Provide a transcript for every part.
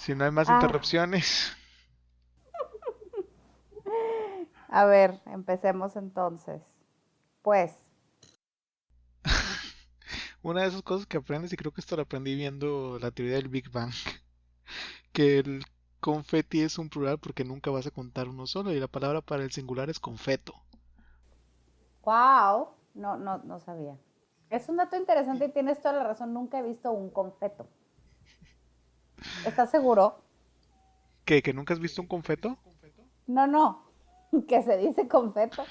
Si no hay más Ah, interrupciones. a ver, empecemos entonces. Pues, Una de esas cosas que aprendes, y creo que esto lo aprendí viendo la teoría del Big Bang, que el confeti es un plural porque nunca vas a contar uno solo, y la palabra para el singular es confeto. wow, no sabía. Es un dato interesante Y- y tienes toda la razón. Nunca he visto un confeto. ¿Estás seguro? ¿Que nunca has visto un confeto? No, que se dice confeto.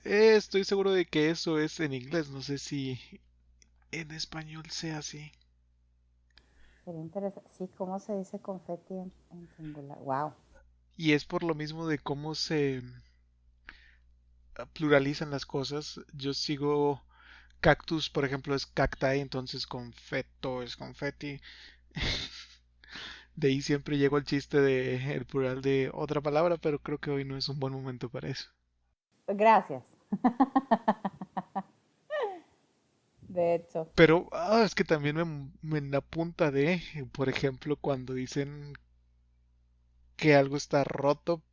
Estoy seguro de que eso es en inglés, no sé si en español sea así. Sería interesante. Sí, ¿cómo se dice confeti en singular? Wow. Y es por lo mismo de cómo se pluralizan las cosas. Yo sigo cactus, por ejemplo, es cacti, entonces confeto es confeti. De ahí siempre llegó el chiste de el plural de otra palabra, pero creo que hoy no es un buen momento para eso. Gracias. De hecho. Pero es que también me en la punta de, por ejemplo, cuando dicen que algo está roto,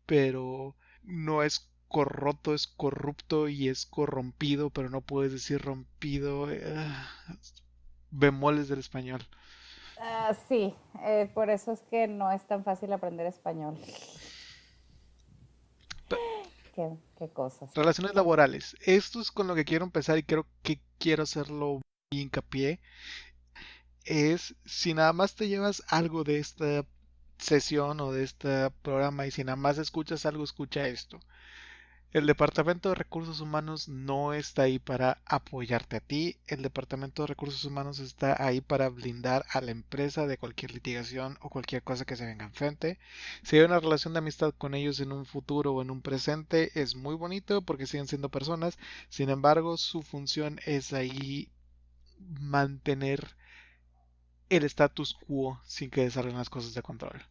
pero no es corroto, es corrupto y es corrompido, pero no puedes decir rompido. Bemoles del español. Sí, por eso es que no es tan fácil aprender español. Qué cosas. Relaciones laborales. Esto es con lo que quiero empezar y creo que quiero hacerlo muy hincapié. Es si nada más te llevas algo de esta sesión o de este programa y si nada más escuchas algo, escucha esto. El Departamento de Recursos Humanos no está ahí para apoyarte a ti. El Departamento de Recursos Humanos está ahí para blindar a la empresa de cualquier litigación o cualquier cosa que se venga enfrente. Si hay una relación de amistad con ellos en un futuro o en un presente, es muy bonito porque siguen siendo personas. Sin embargo, su función es ahí mantener el status quo sin que salgan las cosas de control.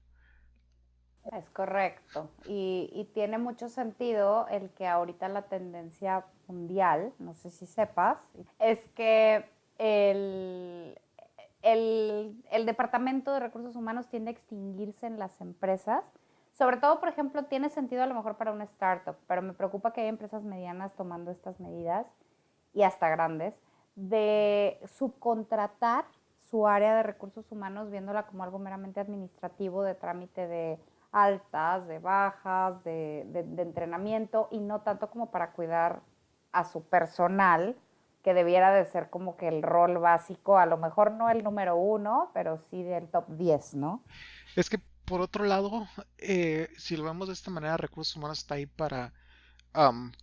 Es correcto. Y tiene mucho sentido el que ahorita la tendencia mundial, no sé si sepas, es que el Departamento de Recursos Humanos tiende a extinguirse en las empresas. Sobre todo, por ejemplo, tiene sentido a lo mejor para una startup, pero me preocupa que hay empresas medianas tomando estas medidas y hasta grandes de subcontratar su área de recursos humanos viéndola como algo meramente administrativo de trámite de altas, de bajas, de entrenamiento y no tanto como para cuidar a su personal, que debiera de ser como que el rol básico, a lo mejor no el número uno, pero sí del top 10, ¿no? Es que por otro lado, si lo vemos de esta manera, Recursos Humanos está ahí para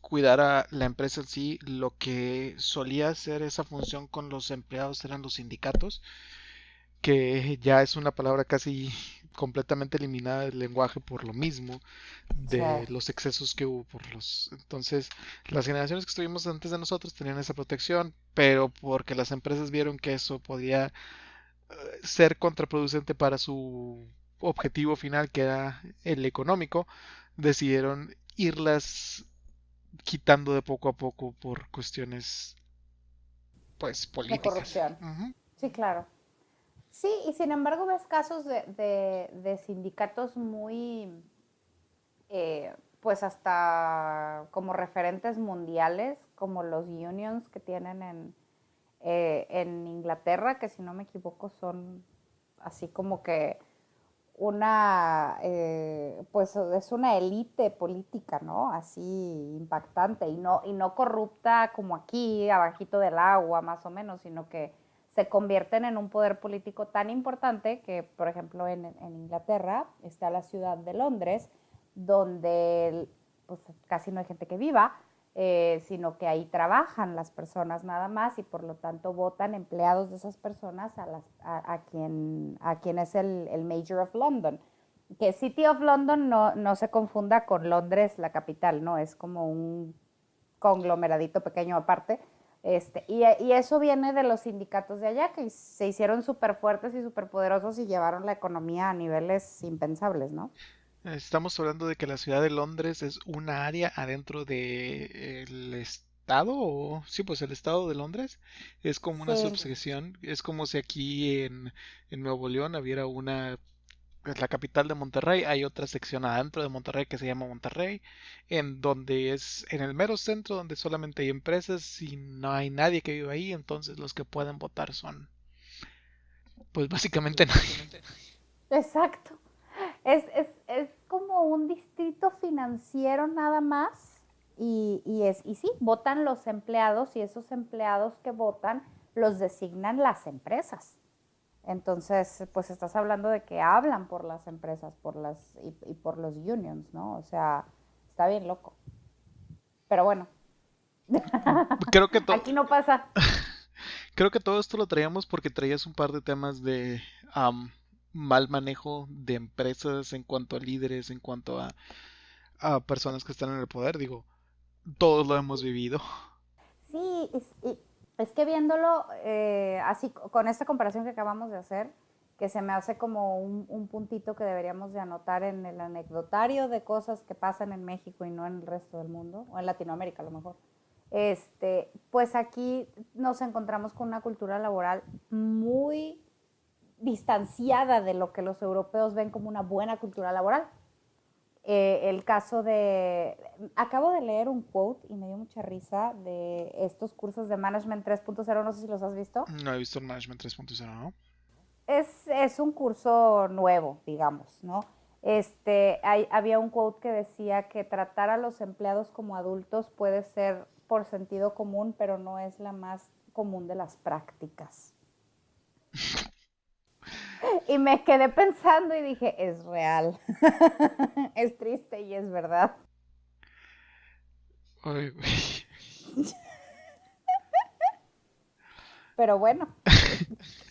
cuidar a la empresa en sí. Lo que solía hacer esa función con los empleados eran los sindicatos, que ya es una palabra casi completamente eliminada del lenguaje por lo mismo Sí. de los excesos que hubo por los entonces las generaciones que estuvimos antes de nosotros tenían esa protección, pero porque las empresas vieron que eso podía ser contraproducente para su objetivo final, que era el económico, decidieron irlas quitando de poco a poco por cuestiones pues De políticas. corrupción. Ujú. Sí, claro. Sí, y sin embargo ves casos de sindicatos muy, pues hasta como referentes mundiales, como los unions que tienen en Inglaterra, que si no me equivoco son así como que pues es una élite política, ¿no? Así impactante y no corrupta como aquí, abajito del agua, más o menos, sino que se convierten en un poder político tan importante que, por ejemplo, en Inglaterra está la ciudad de Londres, donde pues, casi no hay gente que viva, sino que ahí trabajan las personas nada más y por lo tanto votan empleados de esas personas a quien es el Mayor of London. Que City of London no se confunda con Londres, la capital, no, es como un conglomeradito pequeño aparte. Y eso viene de los sindicatos de allá, que se hicieron súper fuertes y súper poderosos y llevaron la economía a niveles impensables, ¿no? Estamos hablando de que la ciudad de Londres es una área adentro del estado, o sí, pues el estado de Londres es como una Sí, subsección, es como si aquí en Nuevo León hubiera una que es la capital de Monterrey, hay otra sección adentro de Monterrey que se llama Monterrey, en donde es en el mero centro donde solamente hay empresas y no hay nadie que viva ahí, entonces los que pueden votar son, pues básicamente nadie. Exacto. Es como un distrito financiero nada más y sí, votan los empleados y esos empleados que votan los designan las empresas. Entonces, pues estás hablando de que hablan por las empresas y por los unions, ¿no? O sea, está bien loco. Pero bueno, Creo que to- aquí no pasa. Creo que todo esto lo traíamos porque traías un par de temas de am, mal manejo de empresas en cuanto a líderes, en cuanto a personas que están en el poder. Digo, todos lo hemos vivido. Sí, es que viéndolo así, con esta comparación que acabamos de hacer, que se me hace como un puntito que deberíamos de anotar en el anecdotario de cosas que pasan en México y no en el resto del mundo, o en Latinoamérica a lo mejor. Pues aquí nos encontramos con una cultura laboral muy distanciada de lo que los europeos ven como una buena cultura laboral. El caso de... Acabo de leer un quote y me dio mucha risa de estos cursos de Management 3.0, no sé si los has visto. No he visto el Management 3.0, ¿no? Es un curso nuevo, digamos, ¿no? Había un quote que decía que tratar a los empleados como adultos puede ser por sentido común, pero no es la más común de las prácticas. Y me quedé pensando y dije, es real. Es triste y es verdad. Ay, güey. Pero bueno,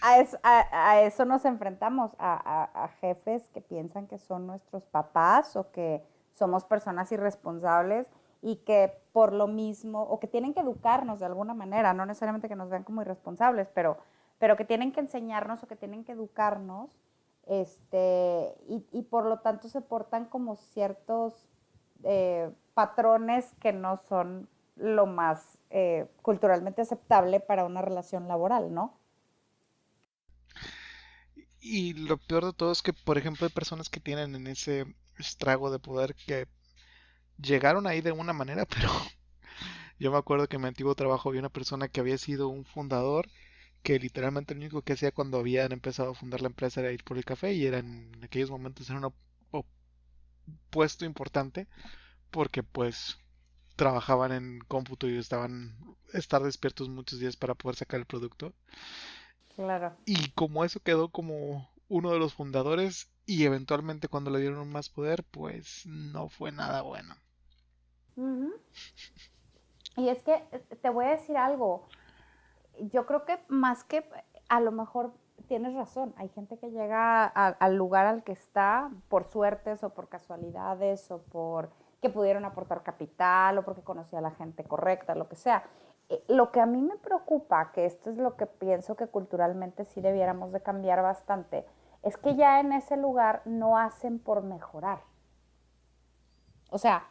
a eso nos enfrentamos, a jefes que piensan que son nuestros papás o que somos personas irresponsables y que por lo mismo, o que tienen que educarnos de alguna manera, no necesariamente que nos vean como irresponsables, pero que tienen que enseñarnos o que tienen que educarnos, y por lo tanto se portan como ciertos patrones que no son lo más culturalmente aceptable para una relación laboral, ¿no? Y lo peor de todo es que, por ejemplo, hay personas que tienen en ese estrago de poder que llegaron ahí de una manera, pero yo me acuerdo que en mi antiguo trabajo había una persona que había sido un fundador que literalmente lo único que hacía cuando habían empezado a fundar la empresa era ir por el café y era en aquellos momentos era un puesto importante porque pues trabajaban en cómputo y estaban estar despiertos muchos días para poder sacar el producto. Claro. Y como eso quedó como uno de los fundadores y eventualmente cuando le dieron más poder, pues no fue nada bueno. Ujú. Y es que te voy a decir algo, yo creo que más que a lo mejor tienes razón, hay gente que llega al lugar al que está por suertes o por casualidades o por que pudieron aportar capital o porque conocía a la gente correcta, lo que sea. Lo que a mí me preocupa, que esto es lo que pienso que culturalmente sí debiéramos de cambiar bastante, es que ya en ese lugar no hacen por mejorar. O sea,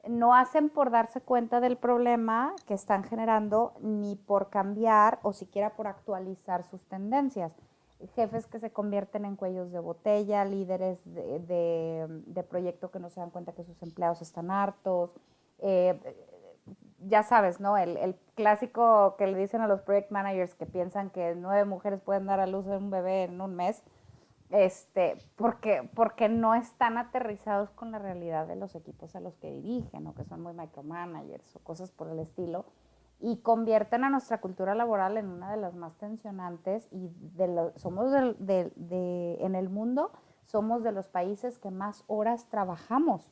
no hacen por darse cuenta del problema que están generando ni por cambiar o siquiera por actualizar sus tendencias. Jefes que se convierten en cuellos de botella, líderes de proyecto que no se dan cuenta que sus empleados están hartos. Eh, ya sabes, ¿no? El clásico que le dicen a los project managers que piensan que 9 mujeres pueden dar a luz a un bebé en un mes, porque no están aterrizados con la realidad de los equipos a los que dirigen o que son muy micromanagers o cosas por el estilo y convierten a nuestra cultura laboral en una de las más tensionantes y somos en el mundo somos de los países que más horas trabajamos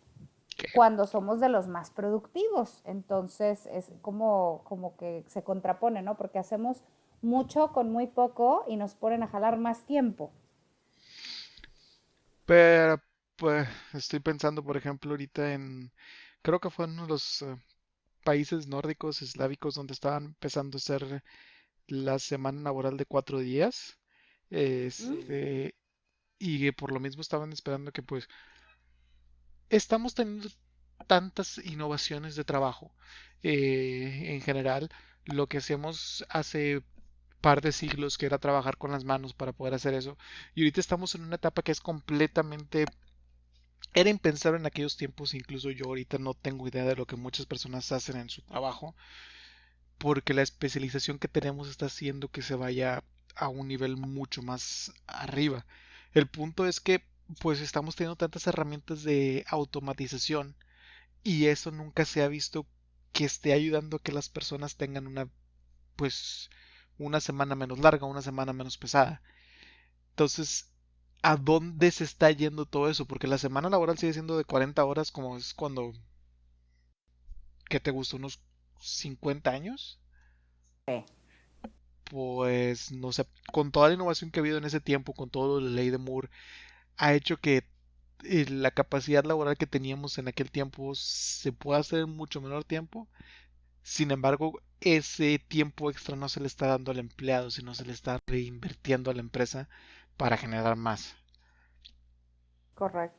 ¿Qué? cuando somos de los más productivos. Entonces es como que se contrapone, ¿no? Porque hacemos mucho con muy poco y nos ponen a jalar más tiempo. Pero pues estoy pensando, por ejemplo, ahorita creo que fue en uno de los países nórdicos, eslávicos, donde estaban empezando a hacer la semana laboral de 4 días. ¿Mm? Este, y que por lo mismo estaban esperando que pues estamos teniendo tantas innovaciones de trabajo en general. Lo que hacemos hace par de siglos, que era trabajar con las manos para poder hacer eso. Y ahorita estamos en una etapa que es completamente... Era impensable en aquellos tiempos, incluso yo ahorita no tengo idea de lo que muchas personas hacen en su trabajo, porque la especialización que tenemos está haciendo que se vaya a un nivel mucho más arriba. El punto es que pues estamos teniendo tantas herramientas de automatización y eso nunca se ha visto que esté ayudando a que las personas tengan una pues una semana menos larga, una semana menos pesada. Entonces, ¿a dónde se está yendo todo eso? Porque la semana laboral sigue siendo de 40 horas como es cuando, ¿qué te gusta? ¿Unos 50 años? Sí. Pues no sé, con toda la innovación que ha habido en ese tiempo, con todo la ley de Moore, ha hecho que la capacidad laboral que teníamos en aquel tiempo se pueda hacer en mucho menor tiempo. Sin embargo, ese tiempo extra no se le está dando al empleado, sino se le está reinvirtiendo a la empresa para generar más. Correcto.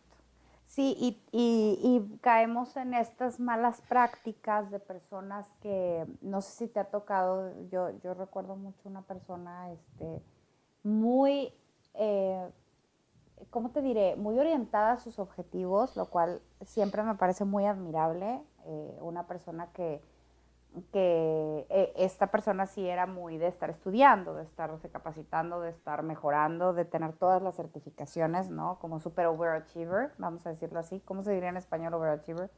Sí, y caemos en estas malas prácticas de personas que, no sé si te ha tocado, yo recuerdo mucho una persona muy, eh, ¿cómo te diré? Muy orientada a sus objetivos, lo cual siempre me parece muy admirable. Una persona que esta persona sí era muy de estar estudiando, de estarse capacitando, de estar mejorando, de tener todas las certificaciones, ¿no? Como super overachiever, vamos a decirlo así. ¿Cómo se diría en español overachiever?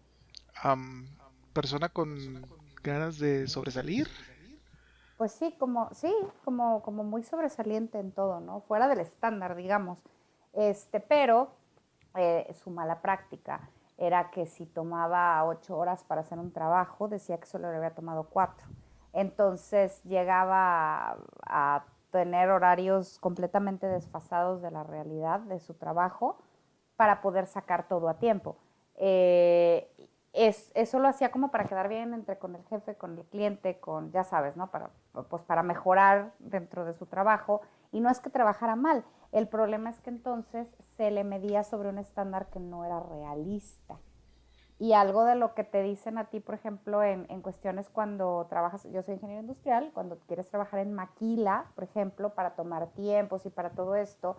Am, Persona con ganas de sobresalir. Pues sí, como muy sobresaliente en todo, ¿no? Fuera del estándar, digamos. Pero su mala práctica era que si tomaba 8 horas para hacer un trabajo, decía que solo le había tomado 4. Entonces llegaba a tener horarios completamente desfasados de la realidad de su trabajo para poder sacar todo a tiempo. Eso lo hacía como para quedar bien entre con el jefe, con el cliente, con, ya sabes, ¿no? Pues para mejorar dentro de su trabajo. Y no es que trabajara mal, el problema es que entonces se le medía sobre un estándar que no era realista. Y algo de lo que te dicen a ti, por ejemplo, en cuestiones cuando trabajas, yo soy ingeniero industrial, cuando quieres trabajar en maquila, por ejemplo, para tomar tiempos y para todo esto,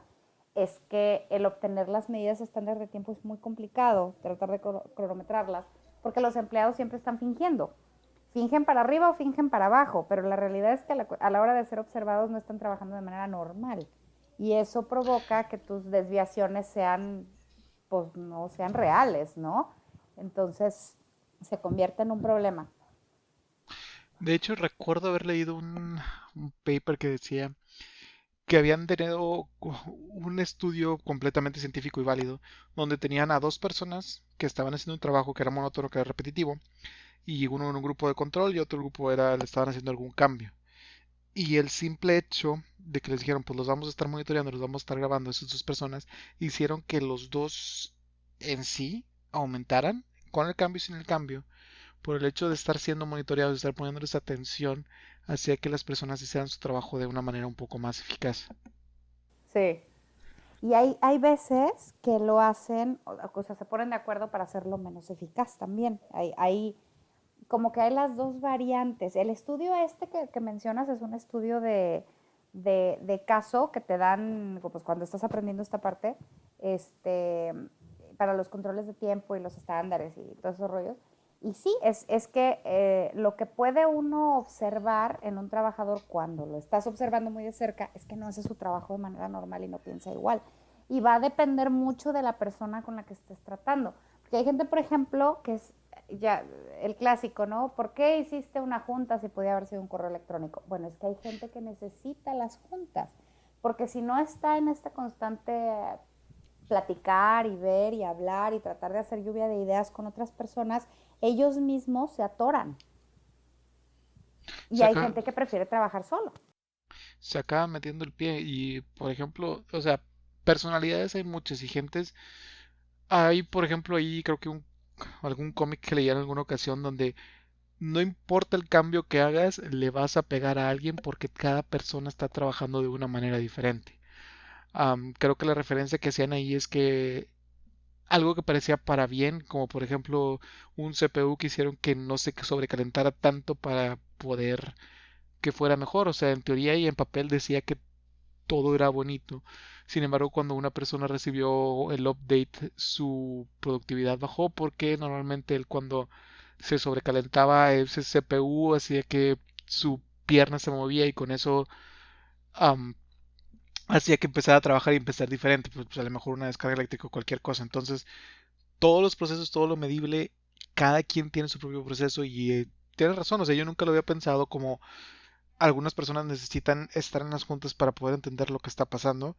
es que el obtener las medidas estándar de tiempo es muy complicado, tratar de cronometrarlas, porque los empleados siempre están fingiendo. Fingen para arriba o fingen para abajo, pero la realidad es que a la hora de ser observados no están trabajando de manera normal. Y eso provoca que tus desviaciones sean, pues no sean reales, ¿no? Entonces se convierte en un problema. De hecho, recuerdo haber leído un paper que decía que habían tenido un estudio completamente científico y válido, donde tenían a dos personas que estaban haciendo un trabajo que era monótono, que era repetitivo, y uno en un grupo de control y otro grupo le estaban haciendo algún cambio. Y el simple hecho de que les dijeron, pues los vamos a estar monitoreando, los vamos a estar grabando, esas dos personas, hicieron que los dos en sí aumentaran, con el cambio y sin el cambio, por el hecho de estar siendo monitoreados, de estar poniéndoles atención, hacía que las personas hicieran su trabajo de una manera un poco más eficaz. Sí. Y hay veces que lo hacen, o sea, se ponen de acuerdo para hacerlo menos eficaz también. Como que hay las dos variantes. El estudio que mencionas es un estudio de caso que te dan, pues cuando estás aprendiendo esta parte, este, para los controles de tiempo y los estándares y todos esos rollos. Y sí, es que lo que puede uno observar en un trabajador cuando lo estás observando muy de cerca es que no hace su trabajo de manera normal y no piensa igual. Y va a depender mucho de la persona con la que estés tratando. Porque hay gente, por ejemplo, que es ya el clásico, ¿no? ¿Por qué hiciste una junta si podía haber sido un correo electrónico? Bueno, es que hay gente que necesita las juntas, porque si no está en esta constante platicar y ver y hablar y tratar de hacer lluvia de ideas con otras personas, ellos mismos se atoran. Y Se hay acaba, gente que prefiere trabajar solo. se acaba metiendo el pie y, por ejemplo, o sea, personalidades hay muchas y gentes. Hay, por ejemplo, ahí creo que algún cómic que leí en alguna ocasión donde no importa el cambio que hagas, le vas a pegar a alguien porque cada persona está trabajando de una manera diferente. Creo que la referencia que hacían ahí es que algo que parecía para bien, como por ejemplo un CPU que hicieron que no se sobrecalentara tanto para poder que fuera mejor. O sea, en teoría y en papel decía que todo era bonito. Sin embargo, cuando una persona recibió el update, su productividad bajó porque normalmente él cuando se sobrecalentaba ese CPU hacía que su pierna se movía y con eso am, hacía que empezara a trabajar y empezar diferente. Pues a lo mejor una descarga eléctrica o cualquier cosa. Entonces, todos los procesos, todo lo medible, cada quien tiene su propio proceso y tienes razón. O sea, yo nunca lo había pensado como algunas personas necesitan estar en las juntas para poder entender lo que está pasando.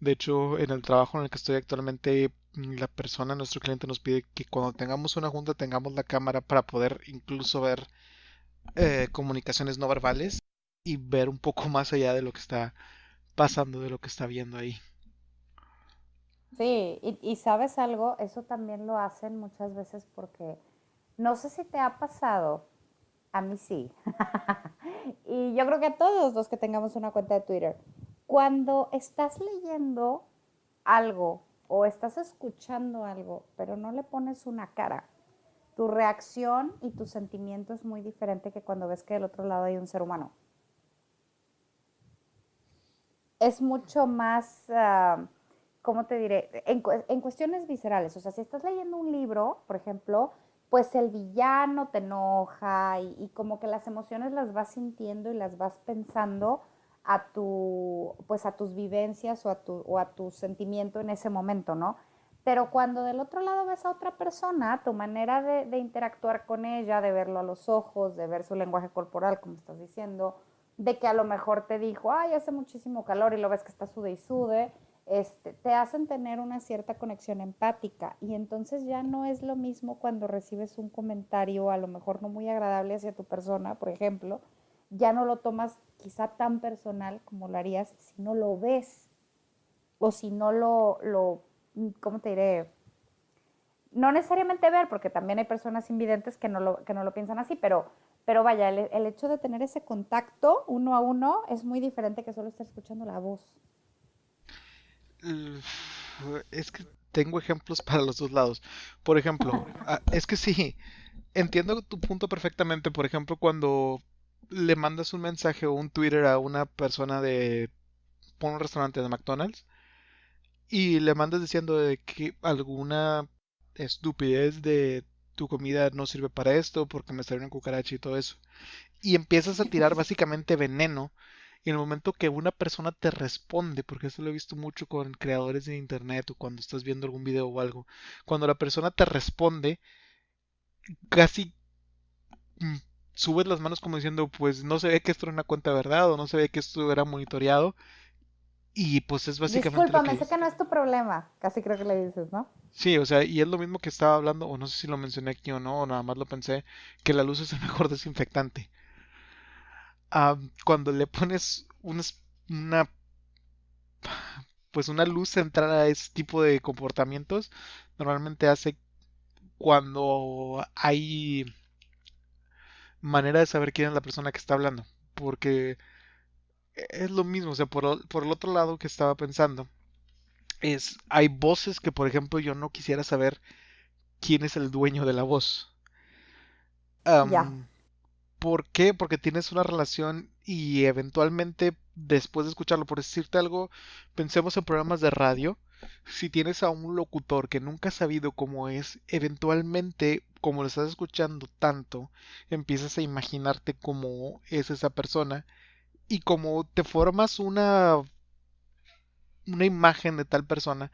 De hecho, en el trabajo en el que estoy actualmente, la persona, nuestro cliente, nos pide que cuando tengamos una junta tengamos la cámara para poder incluso ver comunicaciones no verbales y ver un poco más allá de lo que está pasando, de lo que está viendo ahí. Sí, y sabes algo, eso también lo hacen muchas veces porque no sé si te ha pasado, a mí sí. Y yo creo que a todos los que tengamos una cuenta de Twitter, cuando estás leyendo algo o estás escuchando algo, pero no le pones una cara, tu reacción y tu sentimiento es muy diferente que cuando ves que del otro lado hay un ser humano. Es mucho más, ¿cómo te diré? En cuestiones viscerales. O sea, si estás leyendo un libro, por ejemplo, pues el villano te enoja y como que las emociones las vas sintiendo y las vas pensando pues a tus vivencias o a tu sentimiento en ese momento, ¿no? Pero cuando del otro lado ves a otra persona, tu manera de interactuar con ella, de verlo a los ojos, de ver su lenguaje corporal, como estás diciendo, de que a lo mejor te dijo, ay, hace muchísimo calor y lo ves que está sude y sude, te hacen tener una cierta conexión empática y entonces ya no es lo mismo cuando recibes un comentario a lo mejor no muy agradable hacia tu persona, por ejemplo, ya no lo tomas quizá tan personal como lo harías si no lo ves o si no ¿cómo te diré? No necesariamente ver, porque también hay personas invidentes que no lo piensan así, pero vaya, el hecho de tener ese contacto uno a uno es muy diferente que solo estar escuchando la voz. Uf, es que tengo ejemplos para los dos lados. Por ejemplo, es que sí, entiendo tu punto perfectamente. Por ejemplo, cuando le mandas un mensaje o un Twitter a una persona de pon un restaurante de McDonald's y le mandas diciendo de que alguna estupidez de tu comida no sirve para esto porque me salió una cucaracha y todo eso. Y empiezas a tirar básicamente veneno. Y en el momento que una persona te responde, porque esto lo he visto mucho con creadores de internet o cuando estás viendo algún video o algo, cuando la persona te responde, casi mm, subes las manos como diciendo, pues no se ve que esto era una cuenta de verdad o no se ve que esto era monitoreado y pues es básicamente lo que Discúlpame, sé dice. que no es tu problema. Casi creo que le dices, ¿no? Sí, o sea, y es lo mismo que estaba hablando, o no sé si lo mencioné aquí o no, o nada más lo pensé, que la luz es el mejor desinfectante. Cuando le pones una, pues una luz central a ese tipo de comportamientos, normalmente hace cuando hay manera de saber quién es la persona que está hablando, porque es lo mismo, o sea, por el otro lado que estaba pensando, hay voces que, por ejemplo, yo no quisiera saber quién es el dueño de la voz. Ya. Am, ¿Por qué? Porque tienes una relación y eventualmente, después de escucharlo, por decirte algo, pensemos en programas de radio. Si tienes a un locutor que nunca has sabido cómo es, eventualmente, como lo estás escuchando tanto, empiezas a imaginarte cómo es esa persona y como te formas una imagen de tal persona,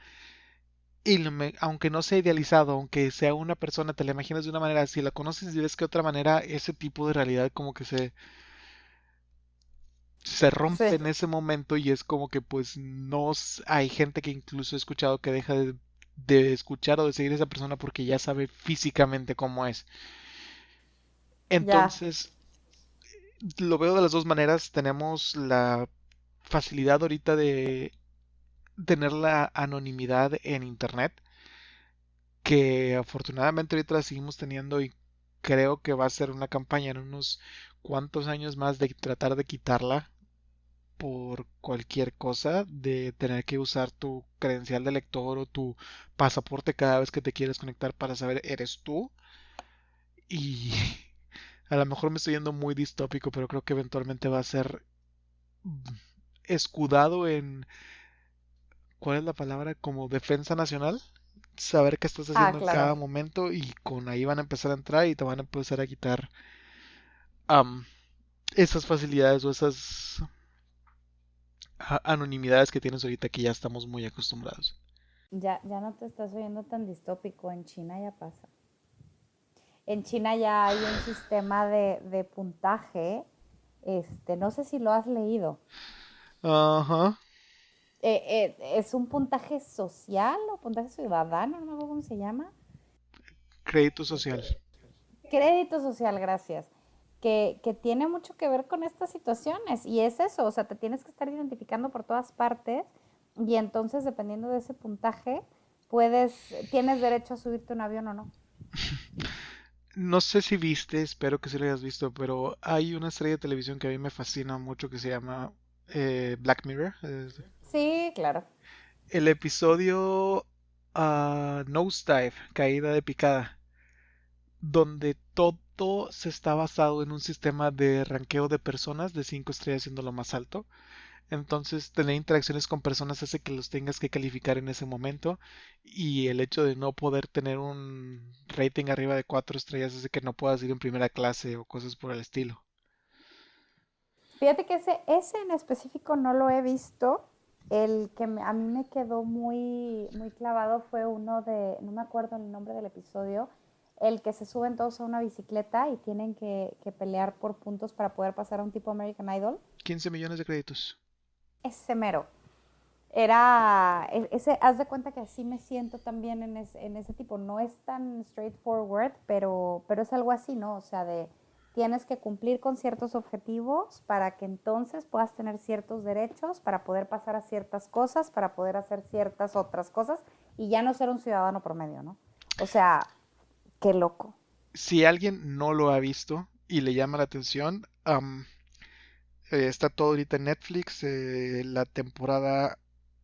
y aunque no sea idealizado, aunque sea una persona, te la imaginas de una manera, si la conoces y ves que de otra manera, ese tipo de realidad como que se rompe Sí. en ese momento y es como que pues no hay gente que incluso he escuchado que deja de escuchar o de seguir a esa persona porque ya sabe físicamente cómo es. Ya. Entonces, lo veo de las dos maneras. Tenemos la facilidad ahorita de tener la anonimidad en internet, que afortunadamente ahorita la seguimos teniendo y creo que va a ser una campaña en unos cuantos años más de tratar de quitarla por cualquier cosa, de tener que usar tu credencial de lector o tu pasaporte cada vez que te quieres conectar para saber eres tú. Y A lo mejor me estoy yendo muy distópico, pero creo que eventualmente va a ser escudado en, ¿cuál es la palabra? Como defensa nacional. Saber qué estás Ah, haciendo en claro. cada momento y con ahí van a empezar a entrar y te van a empezar a quitar am, esas facilidades o esas anonimidades que tienes ahorita que ya estamos muy acostumbrados. Ya no te estás oyendo tan distópico. En China ya pasa. En China ya hay un sistema de puntaje. No sé si lo has leído. Ajá, Es un puntaje social o puntaje ciudadano, no me acuerdo cómo se llama. crédito social. Crédito social, gracias. Que tiene mucho que ver con estas situaciones. Y es eso, o sea, te tienes que estar identificando por todas partes y entonces dependiendo de ese puntaje, tienes derecho a subirte a un avión o no. No sé si viste, espero que sí lo hayas visto, pero hay una serie de televisión que a mí me fascina mucho que se llama Black Mirror. Sí, claro. El episodio Nosedive, caída de picada, donde todo se está basado en un sistema de ranqueo de personas de 5 estrellas siendo lo más alto. Entonces, tener interacciones con personas hace que los tengas que calificar en ese momento y el hecho de no poder tener un rating arriba de 4 estrellas hace que no puedas ir en primera clase o cosas por el estilo. Fíjate que ese en específico no lo he visto. El que a mí me quedó muy clavado fue uno de, no me acuerdo el nombre del episodio, el que se suben todos a una bicicleta y tienen que pelear por puntos para poder pasar a un tipo American Idol. 15 millones de créditos. Ese mero. Haz de cuenta que así me siento también en ese tipo. No es tan straightforward, pero es algo así, ¿no? O sea, tienes que cumplir con ciertos objetivos para que entonces puedas tener ciertos derechos, para poder pasar a ciertas cosas, para poder hacer ciertas otras cosas y ya no ser un ciudadano promedio, ¿no? O sea, qué loco. Si alguien no lo ha visto y le llama la atención, está todo ahorita en Netflix. La temporada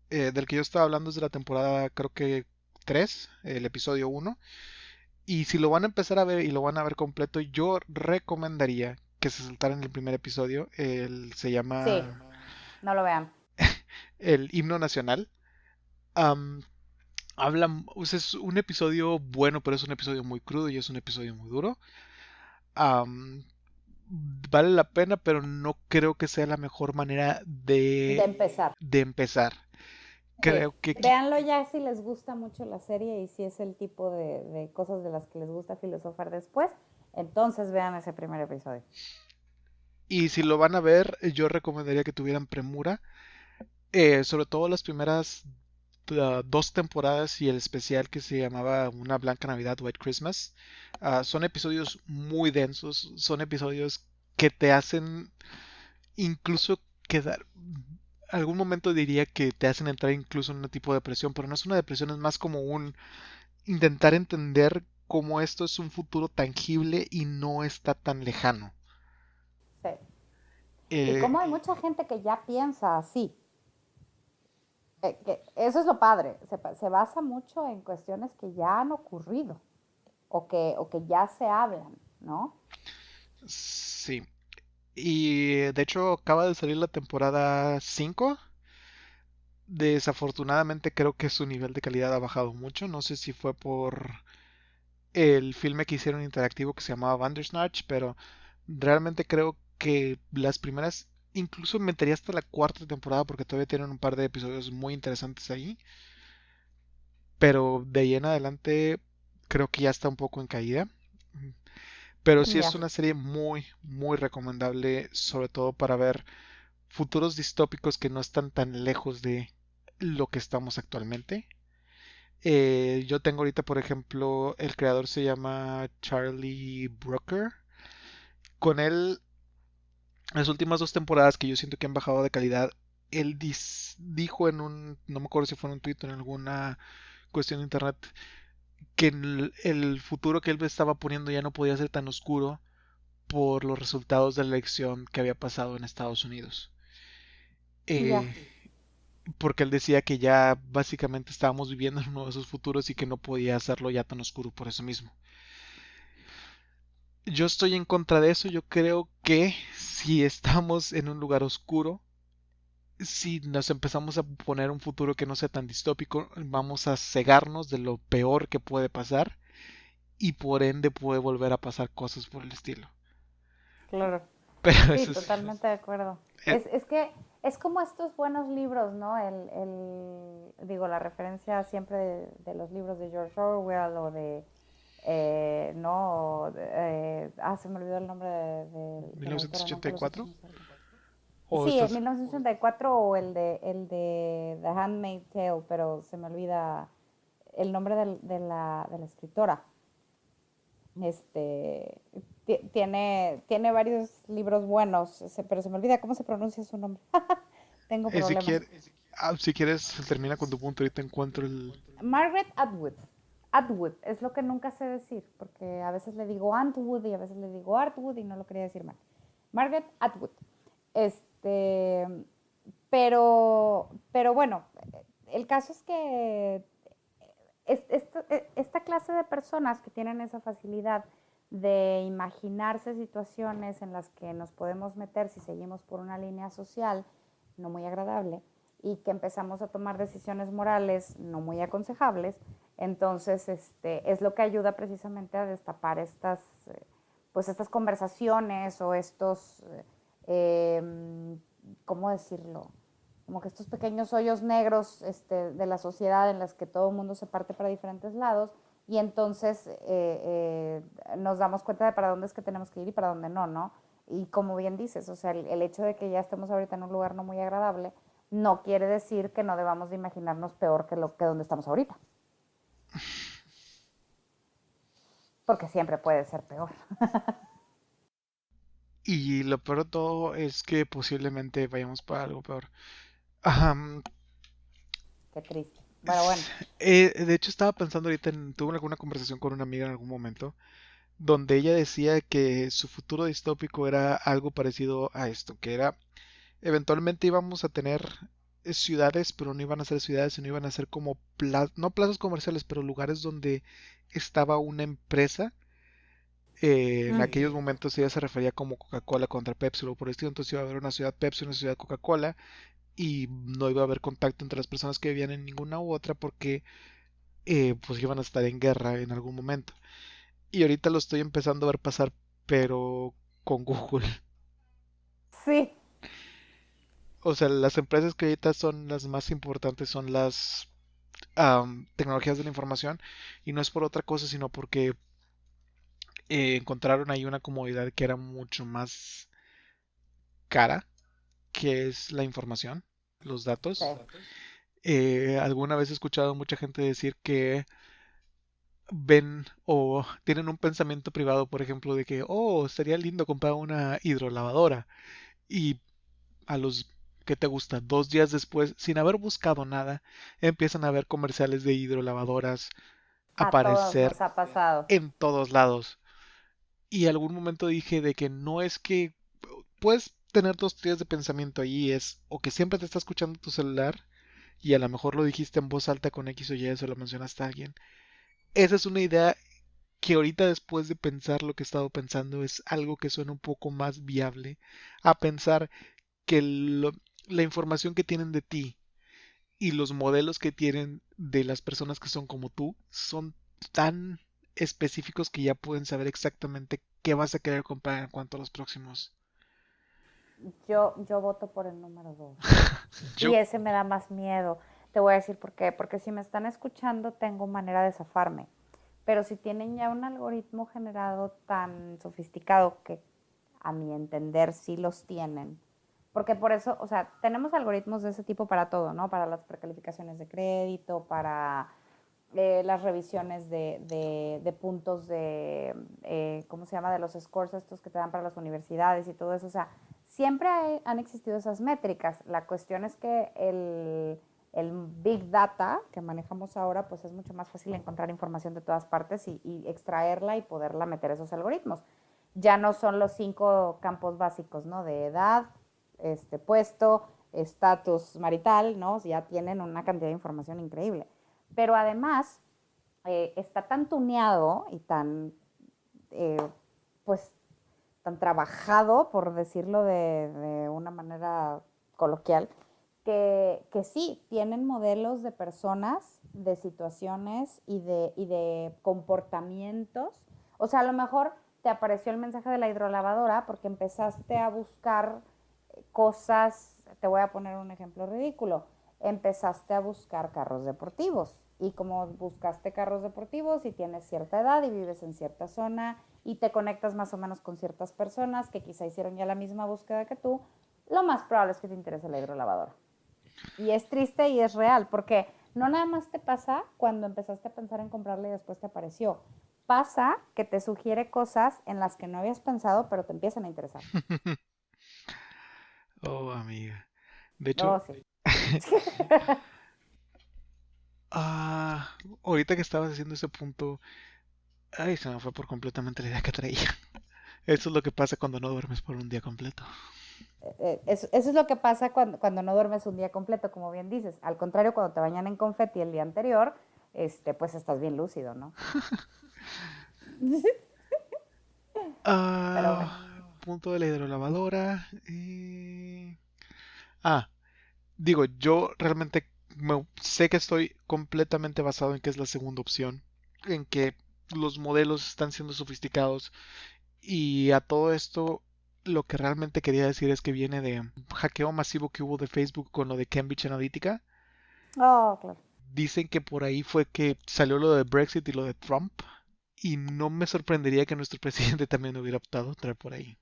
del que yo estaba hablando es de la temporada, creo que 3, el episodio uno. Y si lo van a empezar a ver y lo van a ver completo, yo recomendaría que se saltaran el primer episodio. Se Sí, llama no lo vean. el himno nacional. Am, o sea, es un episodio bueno, pero es un episodio muy crudo y es un episodio muy duro. Am, vale la pena, pero no creo que sea la mejor manera De empezar. de empezar. Sí, Creo que véanlo ya si les gusta mucho la serie y si es el tipo de cosas de las que les gusta filosofar después, entonces vean ese primer episodio. y si lo van a ver, yo recomendaría que tuvieran premura, sobre todo las primeras dos temporadas y el especial que se llamaba Una Blanca Navidad, White Christmas. Son episodios muy densos, son episodios que te hacen incluso quedar, algún momento diría que te hacen entrar incluso en un tipo de depresión, pero no es una depresión, es más como un intentar entender cómo esto es un futuro tangible y no está tan lejano. Sí. Y Eh, como hay mucha gente que ya piensa así, que eso es lo padre, se basa mucho en cuestiones que ya han ocurrido o que ya se hablan, ¿no? sí. Y de hecho acaba de salir la temporada 5. Desafortunadamente creo que su nivel de calidad ha bajado mucho. No sé si fue por el filme que hicieron interactivo que se llamaba Bandersnatch, pero realmente creo que las primeras, incluso metería hasta la cuarta temporada porque todavía tienen un par de episodios muy interesantes ahí, pero de ahí en adelante creo que ya está un poco en caída. Pero sí es Ya. una serie muy recomendable, sobre todo para ver futuros distópicos que no están tan lejos de lo que estamos actualmente. Yo tengo ahorita, por ejemplo, el creador se llama Charlie Brooker. Con él, las últimas dos temporadas que yo siento que han bajado de calidad, él dijo en un, no me acuerdo si fue en un tweet o en alguna cuestión de internet, que el futuro que él estaba poniendo ya no podía ser tan oscuro por los resultados de la elección que había pasado en Estados Unidos. Ya. Eh, porque él decía que ya básicamente estábamos viviendo en uno de esos futuros y que no podía hacerlo ya tan oscuro por eso mismo. Yo estoy en contra de eso. Yo creo que si estamos en un lugar oscuro, si nos empezamos a poner un futuro que no sea tan distópico, vamos a cegarnos de lo peor que puede pasar y por ende puede volver a pasar cosas por el estilo. Claro. Pero Sí, eso es... totalmente de acuerdo. eh, Es que es como estos buenos libros, ¿no? Digo, la referencia siempre de los libros de George Orwell o de, no, se me olvidó el nombre de la autora, nunca lo sé 1984 pronunciar. o Sí, estas... 1964 o el de The Handmaid's Tale, pero se me olvida el nombre de la escritora. Este, tiene varios libros buenos, pero se me olvida cómo se pronuncia su nombre. Tengo problemas. Ezequiel, si quieres termina con tu punto, ahorita encuentro el... Margaret Atwood. Atwood es lo que nunca sé decir, porque a veces le digo Antwood y a veces le digo Artwood y no lo quería decir mal. Margaret Atwood. Este, pero bueno, el caso es que esta clase de personas que tienen esa facilidad de imaginarse situaciones en las que nos podemos meter si seguimos por una línea social no muy agradable y que empezamos a tomar decisiones morales no muy aconsejables, entonces es lo que ayuda precisamente a destapar pues estas conversaciones o estos, ¿cómo decirlo? Como que estos pequeños hoyos negros de la sociedad en las que todo el mundo se parte para diferentes lados y entonces nos damos cuenta de para dónde es que tenemos que ir y para dónde no, ¿no? Y como bien dices, o sea, el hecho de que ya estemos ahorita en un lugar no muy agradable no quiere decir que no debamos de imaginarnos peor que donde estamos ahorita, porque siempre puede ser peor. Y lo peor de todo es que posiblemente vayamos para algo peor. Ajá, Qué triste. Bueno, bueno. de hecho estaba pensando ahorita tuve alguna conversación con una amiga en algún momento donde ella decía que su futuro distópico era algo parecido a esto, que era eventualmente íbamos a tener ciudades, pero no iban a ser ciudades, sino iban a ser como no plazas comerciales, pero lugares donde estaba una empresa. En Mm. aquellos momentos ella se refería como Coca-Cola contra Pepsi o por el estilo, entonces iba a haber una ciudad Pepsi, una ciudad Coca-Cola y no iba a haber contacto entre las personas que vivían en ninguna u otra porque pues iban a estar en guerra en algún momento. Y ahorita lo estoy empezando a ver pasar, pero con Google. Sí, O sea, las empresas que ahorita son las más importantes son las tecnologías de la información y no es por otra cosa, sino porque encontraron ahí una comodidad que era mucho más cara, que es la información, los sí. datos. Alguna vez he escuchado a mucha gente decir que ven o tienen un pensamiento privado, por ejemplo, de que, oh, sería lindo comprar una hidrolavadora y a los que te gusta, 2 días después, sin haber buscado nada, empiezan a ver comerciales de hidrolavadoras A todos aparecer nos ha pasado. en todos lados. Y algún momento dije de que no es que puedes tener 2 días de pensamiento ahí, es o que siempre te está escuchando tu celular y a lo mejor lo dijiste en voz alta con X o Y, eso lo mencionaste a alguien. Esa es una idea que ahorita después de pensar lo que he estado pensando es algo que suena un poco más viable a pensar que la información que tienen de ti y los modelos que tienen de las personas que son como tú son tan específicos que ya pueden saber exactamente qué vas a querer comprar en cuanto a los próximos. Yo voto por el número 2. Yo, Y ese me da más miedo. Te voy a decir por qué. Porque si me están escuchando, tengo manera de zafarme. Pero si tienen ya un algoritmo generado tan sofisticado que a mi entender sí los tienen. Porque por eso, o sea, tenemos algoritmos de ese tipo para todo, ¿no? Para las precalificaciones de crédito, para las revisiones de puntos ¿cómo se llama? De los scores estos que te dan para las universidades y todo eso. O sea, siempre han existido esas métricas. La cuestión es que el Big Data que manejamos ahora, pues es mucho más fácil encontrar información de todas partes y extraerla y poderla meter a esos algoritmos. Ya no son los 5 campos básicos, ¿no? De edad, puesto, estatus marital, ¿no? Ya tienen una cantidad de información increíble. Pero además está tan tuneado y tan eh, pues, tan trabajado, por decirlo de una manera coloquial, que sí, tienen modelos de personas, de situaciones y de comportamientos. O sea, a lo mejor te apareció el mensaje de la hidrolavadora porque empezaste a buscar cosas, te voy a poner un ejemplo ridículo, empezaste a buscar carros deportivos y como buscaste carros deportivos y tienes cierta edad y vives en cierta zona y te conectas más o menos con ciertas personas que quizá hicieron ya la misma búsqueda que tú, lo más probable es que te interese la hidrolavadora. Y es triste y es real, porque no nada más te pasa cuando empezaste a pensar en comprarla y después te apareció. Pasa que te sugiere cosas en las que no habías pensado, pero te empiezan a interesar. Oh, amiga. De hecho, Oh, sí. ah, ahorita que estabas haciendo ese punto, ay, se me fue por completamente la idea que traía. Eso es lo que pasa cuando no duermes por un día completo. Eso es lo que pasa cuando no duermes un día completo, como bien dices. Al contrario, cuando te bañan en confeti el día anterior, pues estás bien lúcido, ¿no? Pero bueno. Punto de la hidrolavadora. Ah, digo, yo realmente sé que estoy completamente basado en que es la segunda opción, en que los modelos están siendo sofisticados y a todo esto lo que realmente quería decir es que viene de un hackeo masivo que hubo de Facebook con lo de Cambridge Analytica. Oh, claro. Dicen que por ahí fue que salió lo de Brexit y lo de Trump y no me sorprendería que nuestro presidente también hubiera optado a entrar por ahí.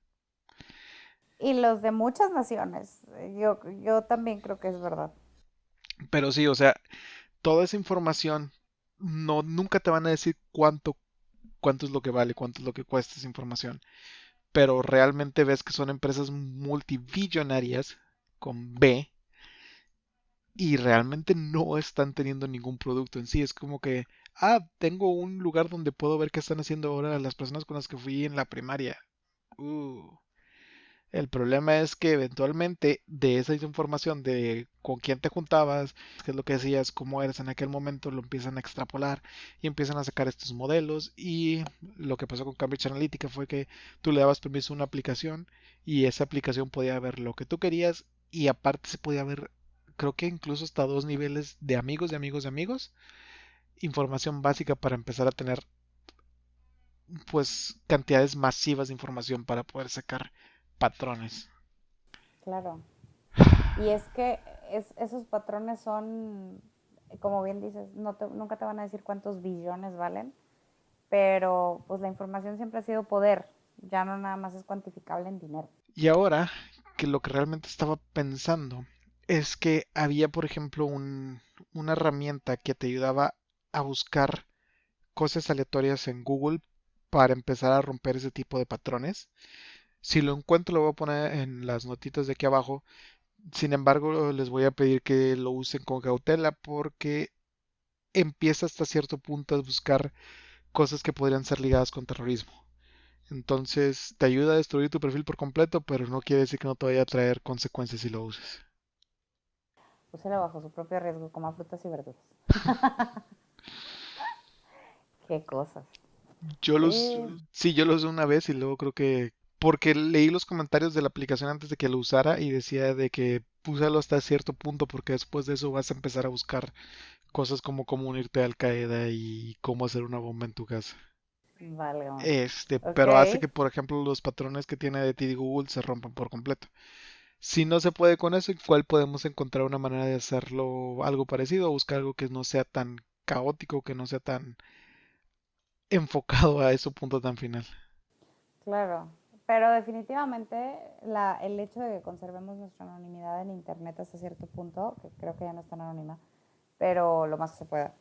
Y los de muchas naciones. Yo también creo que es verdad. Pero sí, o sea, toda esa información nunca te van a decir cuánto es lo que vale, cuánto es lo que cuesta esa información, pero realmente ves que son empresas multibillonarias con B y realmente no están teniendo ningún producto en sí. Es como que, tengo un lugar donde puedo ver qué están haciendo ahora las personas con las que fui en la primaria. Uh. El problema es que eventualmente de esa información de con quién te juntabas, qué es lo que decías, cómo eres en aquel momento, lo empiezan a extrapolar y empiezan a sacar estos modelos. Y lo que pasó con Cambridge Analytica fue que tú le dabas permiso a una aplicación y esa aplicación podía ver lo que tú querías y aparte se podía ver, creo que incluso hasta dos niveles de amigos, de amigos, de amigos. Información básica para empezar a tener pues cantidades masivas de información para poder sacar patrones. Claro. Y es que esos patrones son, como bien dices, nunca te van a decir cuántos billones valen, pero pues la información siempre ha sido poder, ya no nada más es cuantificable en dinero. Y ahora que lo que realmente estaba pensando es que había, por ejemplo, una herramienta que te ayudaba a buscar cosas aleatorias en Google para empezar a romper ese tipo de patrones. Si lo encuentro, lo voy a poner en las notitas de aquí abajo. Sin embargo, les voy a pedir que lo usen con cautela porque empieza hasta cierto punto a buscar cosas que podrían ser ligadas con terrorismo. Entonces, te ayuda a destruir tu perfil por completo, pero no quiere decir que no te vaya a traer consecuencias si lo uses. Úselo bajo su propio riesgo, coma frutas y verduras. Qué cosas. Yo los, Sí, sí, yo los usé una vez y luego creo que, porque leí los comentarios de la aplicación antes de que lo usara y decía de que úsalo hasta cierto punto porque después de eso vas a empezar a buscar cosas como cómo unirte a Al Qaeda y cómo hacer una bomba en tu casa. válgame. Ok, Pero hace que, por ejemplo, los patrones que tiene de ti Google se rompan por completo. Si no se puede con eso, igual podemos encontrar una manera de hacerlo algo parecido, buscar algo que no sea tan caótico, que no sea tan enfocado a ese punto tan final. claro. Pero definitivamente el hecho de que conservemos nuestra anonimidad en Internet hasta cierto punto, que creo que ya no es tan anónima, pero lo más que se pueda.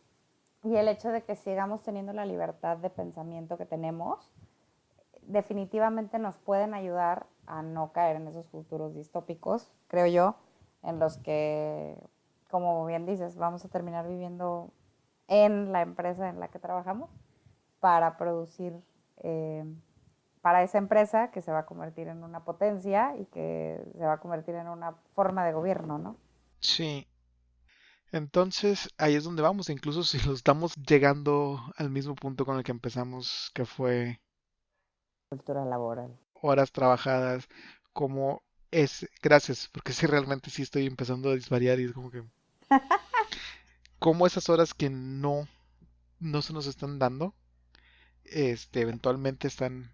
Y el hecho de que sigamos teniendo la libertad de pensamiento que tenemos, definitivamente nos pueden ayudar a no caer en esos futuros distópicos, creo yo, en los que, como bien dices, vamos a terminar viviendo en la empresa en la que trabajamos para producir para esa empresa que se va a convertir en una potencia y que se va a convertir en una forma de gobierno, ¿no? Sí, entonces ahí es donde vamos, incluso si lo estamos llegando al mismo punto con el que empezamos, que fue Cultura laboral. horas trabajadas, como es, gracias, porque sí, realmente sí estoy empezando a disvariar y es como que, como esas horas que no se nos están dando, eventualmente están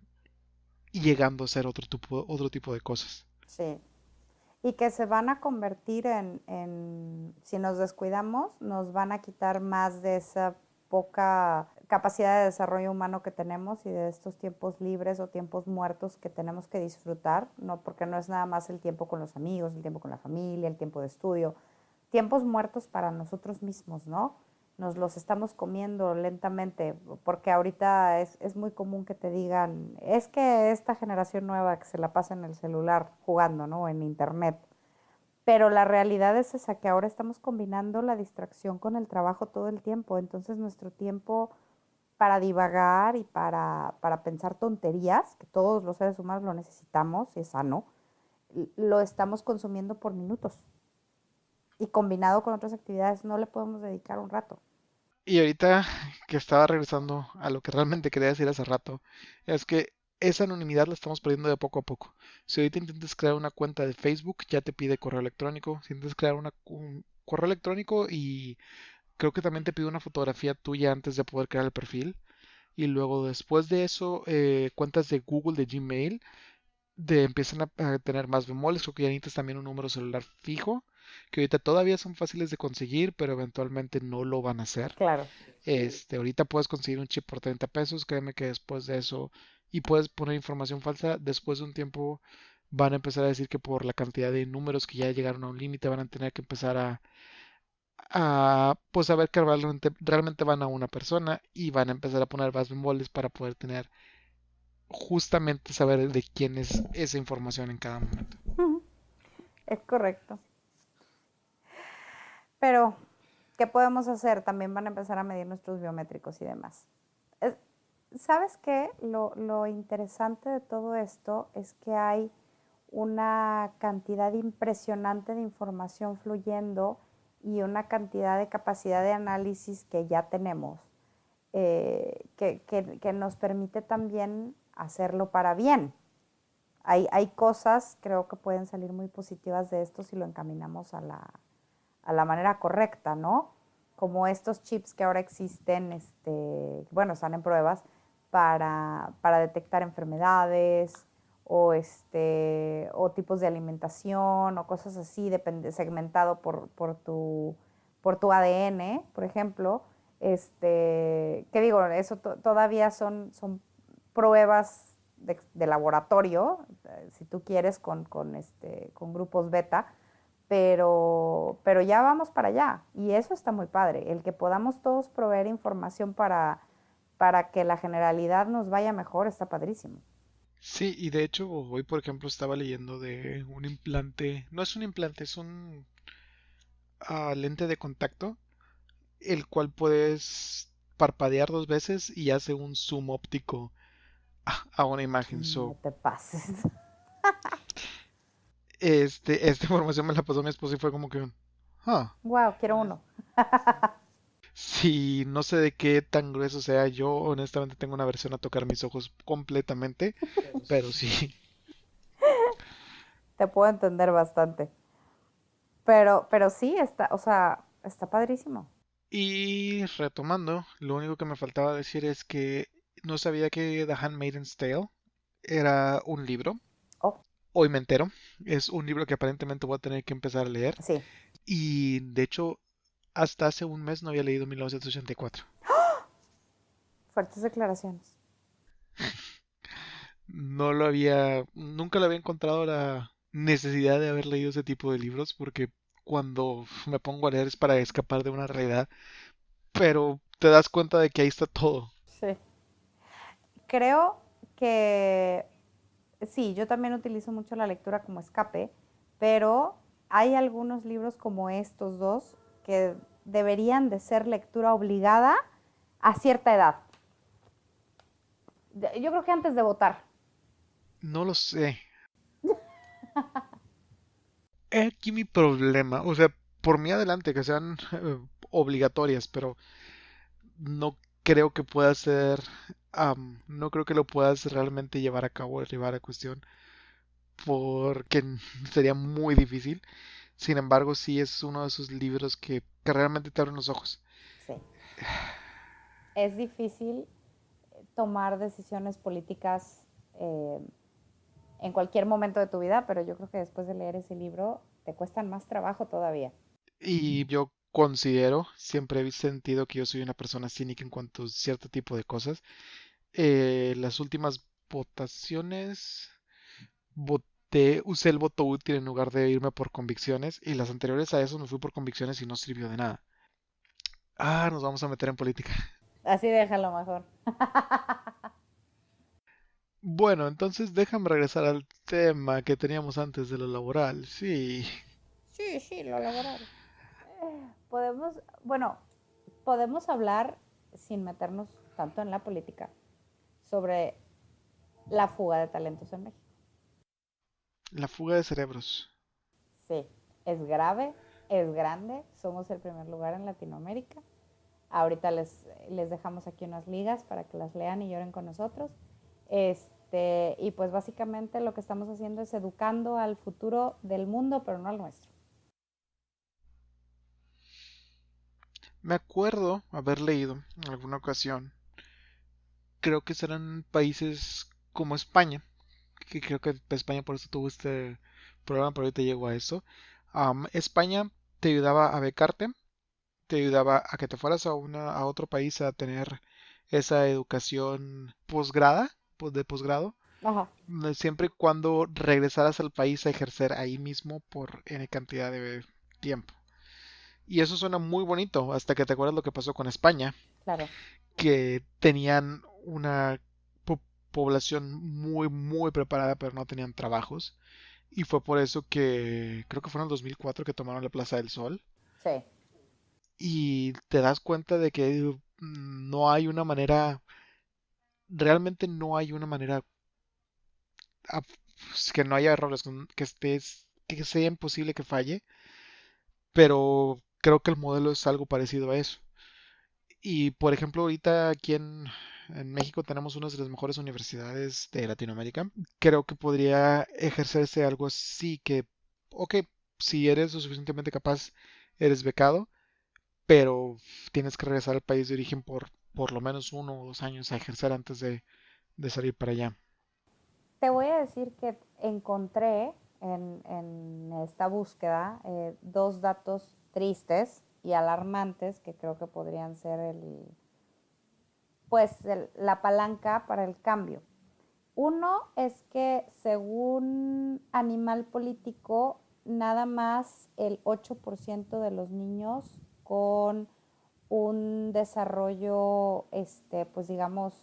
llegando a ser otro tipo de cosas. Sí. Y que se van a convertir si nos descuidamos, nos van a quitar más de esa poca capacidad de desarrollo humano que tenemos y de estos tiempos libres o tiempos muertos que tenemos que disfrutar, ¿no? Porque no es nada más el tiempo con los amigos, el tiempo con la familia, el tiempo de estudio, tiempos muertos para nosotros mismos, ¿no? Nos los estamos comiendo lentamente, porque ahorita es muy común que te digan, es que esta generación nueva que se la pasa en el celular jugando, ¿no? En internet. Pero la realidad es esa, que ahora estamos combinando la distracción con el trabajo todo el tiempo. Entonces nuestro tiempo para divagar y para pensar tonterías, que todos los seres humanos lo necesitamos, y es sano, lo estamos consumiendo por minutos. Y combinado con otras actividades no le podemos dedicar un rato. Y ahorita que estaba regresando a lo que realmente quería decir hace rato, es que esa anonimidad la estamos perdiendo de poco a poco. Si ahorita intentas crear una cuenta de Facebook, ya te pide correo electrónico. Si intentas crear un correo electrónico y creo que también te pide una fotografía tuya antes de poder crear el perfil. Y luego después de eso, cuentas de Google, de Gmail, empiezan a tener más bemoles. Creo que ya necesitas también un número celular fijo, que ahorita todavía son fáciles de conseguir, pero eventualmente no lo van a hacer. Claro. Ahorita puedes conseguir un chip por 30 pesos, créeme que después de eso, y puedes poner información falsa, después de un tiempo van a empezar a decir que por la cantidad de números que ya llegaron a un límite van a tener que empezar pues a ver que realmente van a una persona y van a empezar a poner más bemoles para poder tener justamente saber de quién es esa información en cada momento. Es correcto. Pero, ¿qué podemos hacer? También van a empezar a medir nuestros biométricos y demás. Es- ¿Sabes qué? Lo interesante de todo esto es que hay una cantidad impresionante de información fluyendo y una cantidad de capacidad de análisis que ya tenemos, que nos permite también hacerlo para bien. Hay cosas, creo que pueden salir muy positivas de esto si lo encaminamos a la manera correcta, ¿no? Como estos chips que ahora existen, bueno, están en pruebas para detectar enfermedades o tipos de alimentación o cosas así, segmentado por tu ADN, por ejemplo. ¿Qué digo? Eso todavía son pruebas de laboratorio, si tú quieres, con grupos beta, pero ya vamos para allá y eso está muy padre, el que podamos todos proveer información para que la generalidad nos vaya mejor está padrísimo. Sí, y de hecho hoy por ejemplo estaba leyendo de un implante, no es un implante, es un lente de contacto, el cual puedes parpadear 2 veces y hace un zoom óptico a una imagen. No So, te pases. esta información me la pasó mi esposa y fue como que, ah, Wow, quiero uno. si no sé de qué tan grueso sea, yo honestamente tengo una versión a tocar mis ojos completamente, pero sí. Te puedo entender bastante. Pero sí, está, o sea, está padrísimo. Y retomando, lo único que me faltaba decir es que no sabía que The Handmaid's Tale era un libro. Oh, Hoy me entero. Es un libro que aparentemente voy a tener que empezar a leer. sí. Y de hecho, hasta hace un mes no había leído 1984. Fuertes declaraciones. Nunca le había encontrado la necesidad de haber leído ese tipo de libros porque cuando me pongo a leer es para escapar de una realidad, pero te das cuenta de que ahí está todo. Sí. Creo que sí, yo también utilizo mucho la lectura como escape, pero hay algunos libros como estos dos que deberían de ser lectura obligada a cierta edad. Yo creo que antes de votar. No lo sé. Aquí mi problema, o sea, por mí adelante que sean obligatorias, pero no creo que pueda ser no creo que lo puedas realmente llevar a cabo, llevar a cuestión, porque sería muy difícil. Sin embargo, sí es uno de esos libros que realmente te abren los ojos. Sí. Es difícil tomar decisiones políticas eh, en cualquier momento de tu vida, pero yo creo que después de leer ese libro te cuestan más trabajo todavía. Y yo considero, siempre he sentido que yo soy una persona cínica en cuanto a cierto tipo de cosas. Las últimas votaciones, usé el voto útil en lugar de irme por convicciones, y las anteriores a eso me fui por convicciones y no sirvió de nada. Nos vamos a meter en política. Así déjalo mejor. Bueno, entonces déjame regresar al tema que teníamos antes de lo laboral. Sí, Sí, sí, lo laboral. Podemos, bueno, podemos hablar sin meternos tanto en la política sobre la fuga de talentos en México. la fuga de cerebros. Sí, es grave, es grande, somos el primer lugar en Latinoamérica. Ahorita les dejamos aquí unas ligas para que las lean y lloren con nosotros. Y pues básicamente lo que estamos haciendo es educando al futuro del mundo, pero no al nuestro. Me acuerdo haber leído en alguna ocasión, creo que serán países como España, que creo que España por eso tuvo este programa, pero ahorita llego a eso. España te ayudaba a becarte, te ayudaba a que te fueras a otro país a tener esa educación posgrada, de posgrado, Ajá. siempre y cuando regresaras al país a ejercer ahí mismo por N cantidad de tiempo. Y eso suena muy bonito, hasta que te acuerdas lo que pasó con España, Claro. que tenían una población muy, muy preparada, pero no tenían trabajos. Y fue por eso que creo que fue en el 2004 que tomaron la Plaza del Sol. Sí. Y te das cuenta de que no hay una manera, realmente no hay una manera a- que no haya errores, que sea imposible que falle, pero creo que el modelo es algo parecido a eso. Y por ejemplo, ahorita aquí en México tenemos una de las mejores universidades de Latinoamérica. Creo que podría ejercerse algo así que, ok, si eres lo suficientemente capaz, eres becado, pero tienes que regresar al país de origen por lo menos 1 o 2 años a ejercer antes de salir para allá. Te voy a decir que encontré en esta búsqueda dos datos tristes y alarmantes que creo que podrían ser la palanca para el cambio. Uno es que según Animal Político, nada más el 8% de los niños con un desarrollo, pues digamos,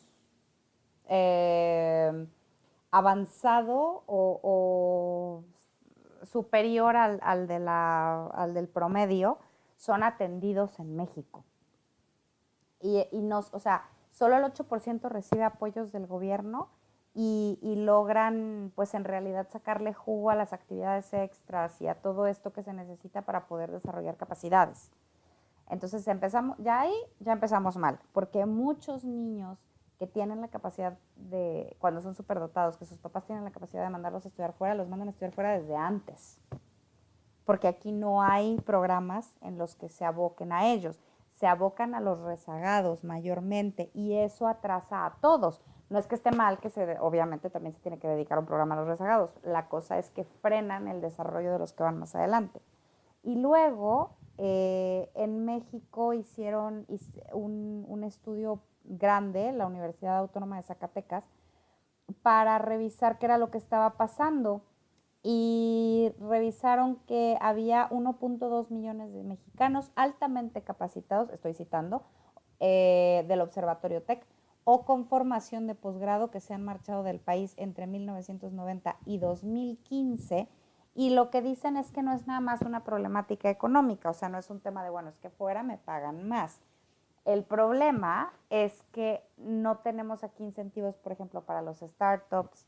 eh, avanzado o superior al del promedio son atendidos en México. O sea, solo el 8% recibe apoyos del gobierno y logran, pues en realidad, sacarle jugo a las actividades extras y a todo esto que se necesita para poder desarrollar capacidades. Entonces ya empezamos mal, porque muchos niños que tienen la capacidad de, cuando son superdotados, que sus papás tienen la capacidad de mandarlos a estudiar fuera, los mandan a estudiar fuera desde antes, porque aquí no hay programas en los que se aboquen a ellos, se abocan a los rezagados mayormente y eso atrasa a todos. No es que esté mal, obviamente también se tiene que dedicar un programa a los rezagados, la cosa es que frenan el desarrollo de los que van más adelante. Y luego en México hicieron un estudio grande, la Universidad Autónoma de Zacatecas, para revisar qué era lo que estaba pasando. Y revisaron que había 1.2 millones de mexicanos altamente capacitados, estoy citando, del Observatorio TEC, o con formación de posgrado que se han marchado del país entre 1990 y 2015. Y lo que dicen es que no es nada más una problemática económica, o sea, no es un tema de, bueno, es que fuera me pagan más. El problema es que no tenemos aquí incentivos, por ejemplo, para los startups,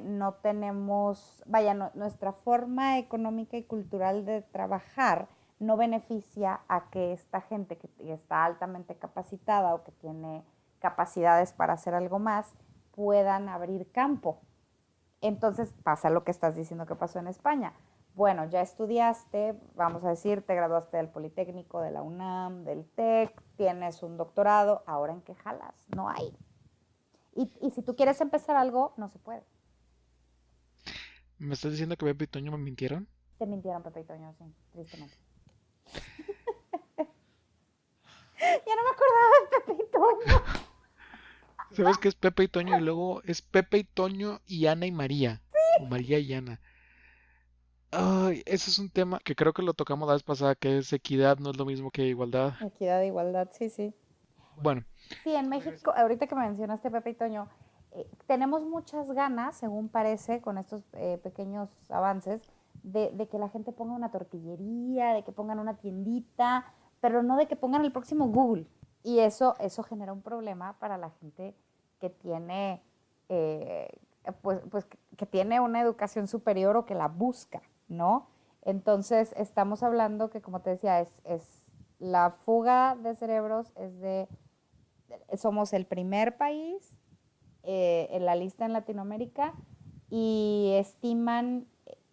no tenemos, vaya, nuestra forma económica y cultural de trabajar no beneficia a que esta gente que está altamente capacitada o que tiene capacidades para hacer algo más, puedan abrir campo. Entonces pasa lo que estás diciendo que pasó en España. Bueno, ya estudiaste, vamos a decir, te graduaste del Politécnico, de la UNAM, del TEC, tienes un doctorado, ¿ahora en qué jalas? No hay. Y si tú quieres empezar algo, no se puede. ¿Me estás diciendo que Pepe y Toño me mintieron? Te mintieron Pepe y Toño, sí, tristemente. Ya no me acordaba de Pepe y Toño. ¿Sabes qué es Pepe y Toño? Y luego es Pepe y Toño y Ana y María. O María y Ana. Ay, ese es un tema que creo que lo tocamos la vez pasada, que es equidad, no es lo mismo que igualdad. Equidad, igualdad, sí, sí. Bueno, Sí, en México, ahorita que mencionaste Pepe y Toño, tenemos muchas ganas, según parece, con estos pequeños avances, de que la gente ponga una tortillería, de que pongan una tiendita, pero no de que pongan el próximo Google. Y eso genera un problema para la gente que tiene, eh, pues que tiene una educación superior o que la busca, ¿no? Entonces, estamos hablando que, como te decía, es la fuga de cerebros, somos el primer país en la lista en Latinoamérica y estiman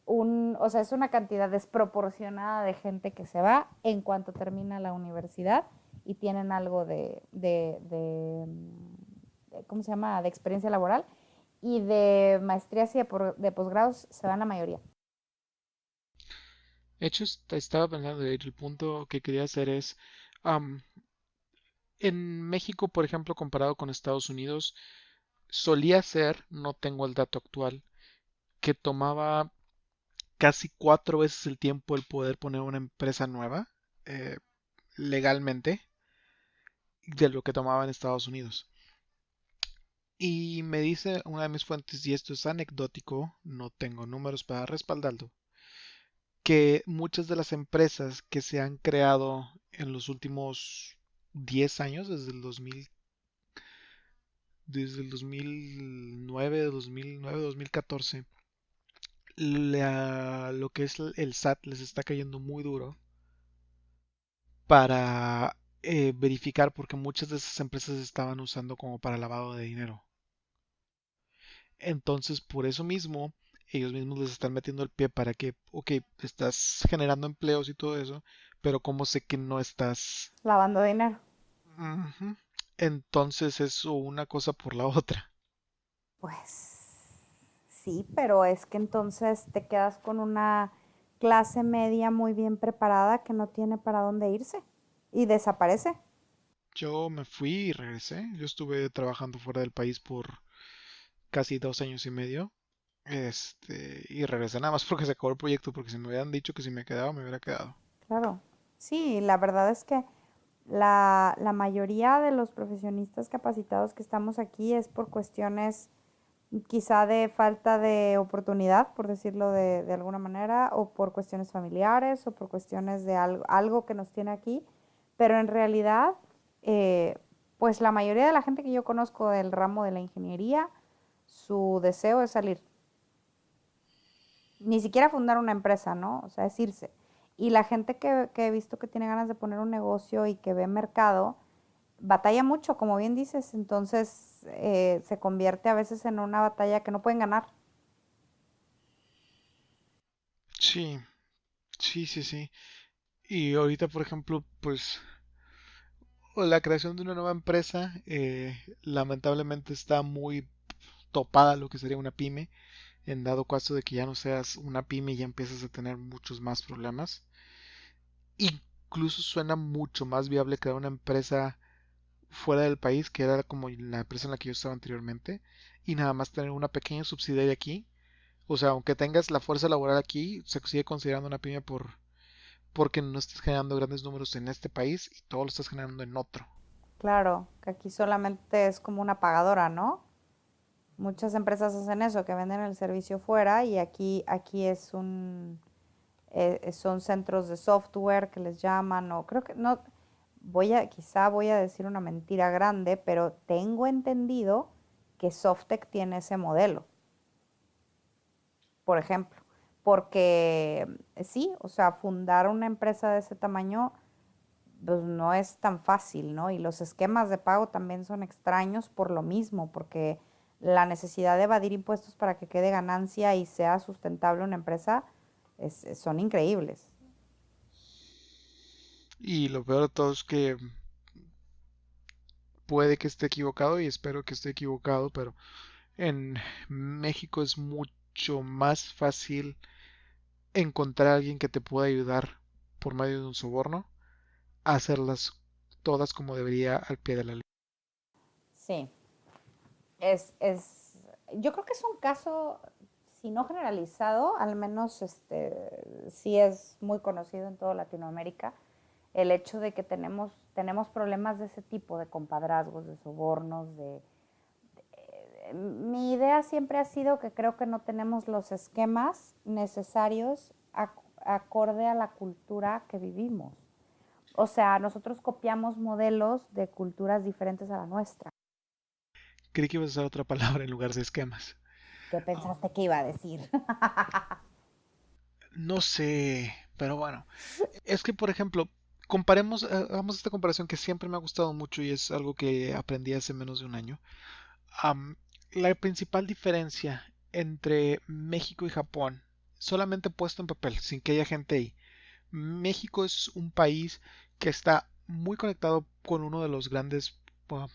o sea, es una cantidad desproporcionada de gente que se va en cuanto termina la universidad y tienen algo ¿cómo se llama?, de experiencia laboral, y de maestrías y de posgrados se van la mayoría. de hecho estaba pensando, el punto que quería hacer es, am, en México, por ejemplo, comparado con Estados Unidos, solía ser, no tengo el dato actual, que tomaba casi 4 veces el tiempo el poder poner una empresa nueva eh, legalmente de lo que tomaba en Estados Unidos. Y me dice una de mis fuentes, y esto es anecdótico, no tengo números para respaldarlo, que muchas de las empresas que se han creado en los últimos 10 años, desde el 2009, 2014, lo que es el SAT les está cayendo muy duro para verificar porque muchas de esas empresas estaban usando como para lavado de dinero. Entonces, por eso mismo, ellos mismos les están metiendo el pie para que, ok, estás generando empleos y todo eso, pero como sé que no estás... Lavando dinero. Ujú. Entonces es una cosa por la otra. Pues sí, pero es que entonces te quedas con una clase media muy bien preparada que no tiene para dónde irse y desaparece. Yo me fui y regresé. Yo estuve trabajando fuera del país por casi 2 años y medio. Y regresé nada más porque se acabó el proyecto, porque si me hubieran dicho que si me quedaba, me hubiera quedado. Claro. Sí, la verdad es que la mayoría de los profesionistas capacitados que estamos aquí es por cuestiones quizá de falta de oportunidad, por decirlo de alguna manera, o por cuestiones familiares, o por cuestiones de algo que nos tiene aquí, pero en realidad, eh, pues la mayoría de la gente que yo conozco del ramo de la ingeniería, su deseo es salir, ni siquiera fundar una empresa, ¿no? O sea, es irse. Y la gente que he visto que tiene ganas de poner un negocio y que ve mercado, batalla mucho, como bien dices, entonces se convierte a veces en una batalla que no pueden ganar. Sí, sí, sí, sí. Y ahorita, por ejemplo, pues la creación de una nueva empresa, lamentablemente está muy topada lo que sería una pyme, en dado caso de que ya no seas una pyme y ya empiezas a tener muchos más problemas. Incluso suena mucho más viable crear una empresa fuera del país, que era como la empresa en la que yo estaba anteriormente, y nada más tener una pequeña subsidiaria aquí. O sea, aunque tengas la fuerza laboral aquí, se sigue considerando una pyme porque no estás generando grandes números en este país y todo lo estás generando en otro. Claro, que aquí solamente es como una pagadora, ¿no? Muchas empresas hacen eso, que venden el servicio fuera y aquí son centros de software que les llaman, o creo que no, quizá voy a decir una mentira grande, pero tengo entendido que Softec tiene ese modelo, por ejemplo, porque sí, o sea, fundar una empresa de ese tamaño pues no es tan fácil, ¿no? Y los esquemas de pago también son extraños por lo mismo, porque la necesidad de evadir impuestos para que quede ganancia y sea sustentable una empresa son increíbles. Y lo peor de todo es que puede que esté equivocado y espero que esté equivocado, pero en México es mucho más fácil encontrar a alguien que te pueda ayudar por medio de un soborno a hacerlas todas como debería al pie de la ley. Sí, yo creo que es un caso, si no generalizado, al menos sí es muy conocido en toda Latinoamérica, el hecho de que tenemos problemas de ese tipo, de compadrazgos, de sobornos, mi idea siempre ha sido que creo que no tenemos los esquemas necesarios acorde a la cultura que vivimos. O sea, nosotros copiamos modelos de culturas diferentes a la nuestra. Creí que ibas a usar otra palabra en lugar de esquemas. ¿Qué pensaste que iba a decir? No sé, pero bueno, es que por ejemplo, comparemos, hagamos esta comparación que siempre me ha gustado mucho y es algo que aprendí hace menos de un año. Am, la principal diferencia entre México y Japón, solamente puesto en papel, sin que haya gente ahí. México es un país que está muy conectado con uno de los grandes uh,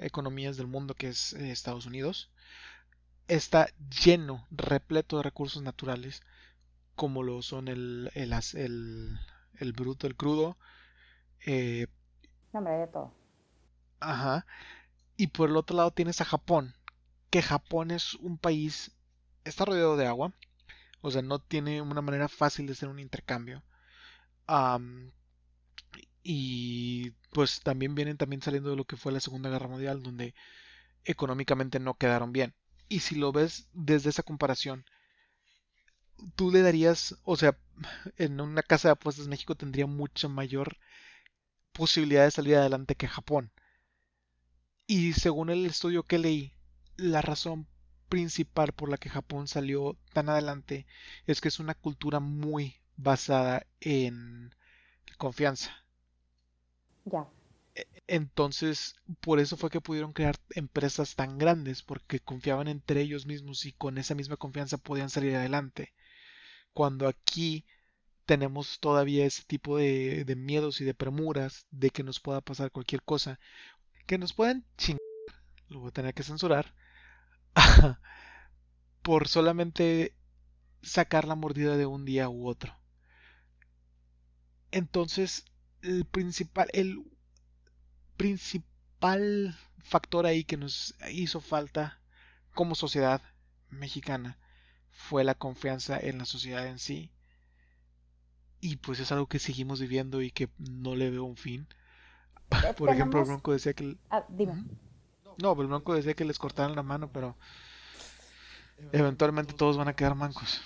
economías del mundo, que es Estados Unidos. Está lleno, repleto de recursos naturales, como lo son el bruto, el crudo. eh, No, hombre, de todo. ajá. Y por el otro lado tienes a Japón, que Japón es un país, está rodeado de agua, o sea, no tiene una manera fácil de hacer un intercambio. Am, y pues también vienen también saliendo de lo que fue la Segunda Guerra Mundial, donde económicamente no quedaron bien. Y si lo ves desde esa comparación, tú le darías, o sea, en una casa de apuestas México tendría mucha mayor posibilidad de salir adelante que Japón. Y según el estudio que leí, la razón principal por la que Japón salió tan adelante es que es una cultura muy basada en confianza. Ya. Entonces, por eso fue que pudieron crear empresas tan grandes, porque confiaban entre ellos mismos y con esa misma confianza podían salir adelante. Cuando aquí tenemos todavía ese tipo de miedos y de premuras de que nos pueda pasar cualquier cosa, que nos pueden chingar, lo voy a tener que censurar, por solamente sacar la mordida de un día u otro. Entonces, el principal factor ahí que nos hizo falta como sociedad mexicana fue la confianza en la sociedad en sí. Y pues es algo que seguimos viviendo y que no le veo un fin. Por ejemplo, el Tenemos, Bronco decía que... dime. Ujú. No, el Bronco decía que les cortaran la mano, pero eventualmente todos van a quedar mancos.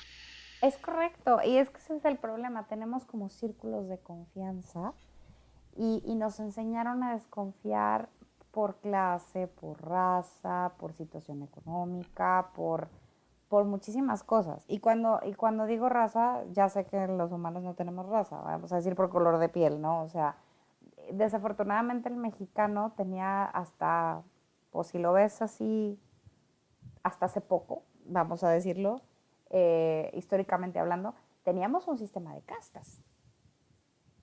Es correcto, y es que ese es el problema, tenemos como círculos de confianza y nos enseñaron a desconfiar por clase, por raza, por situación económica, por muchísimas cosas. Y cuando digo raza, ya sé que los humanos no tenemos raza, vamos a decir por color de piel, ¿no? O sea, desafortunadamente el mexicano tenía hasta, pues si lo ves así, hasta hace poco, vamos a decirlo, históricamente hablando, teníamos un sistema de castas,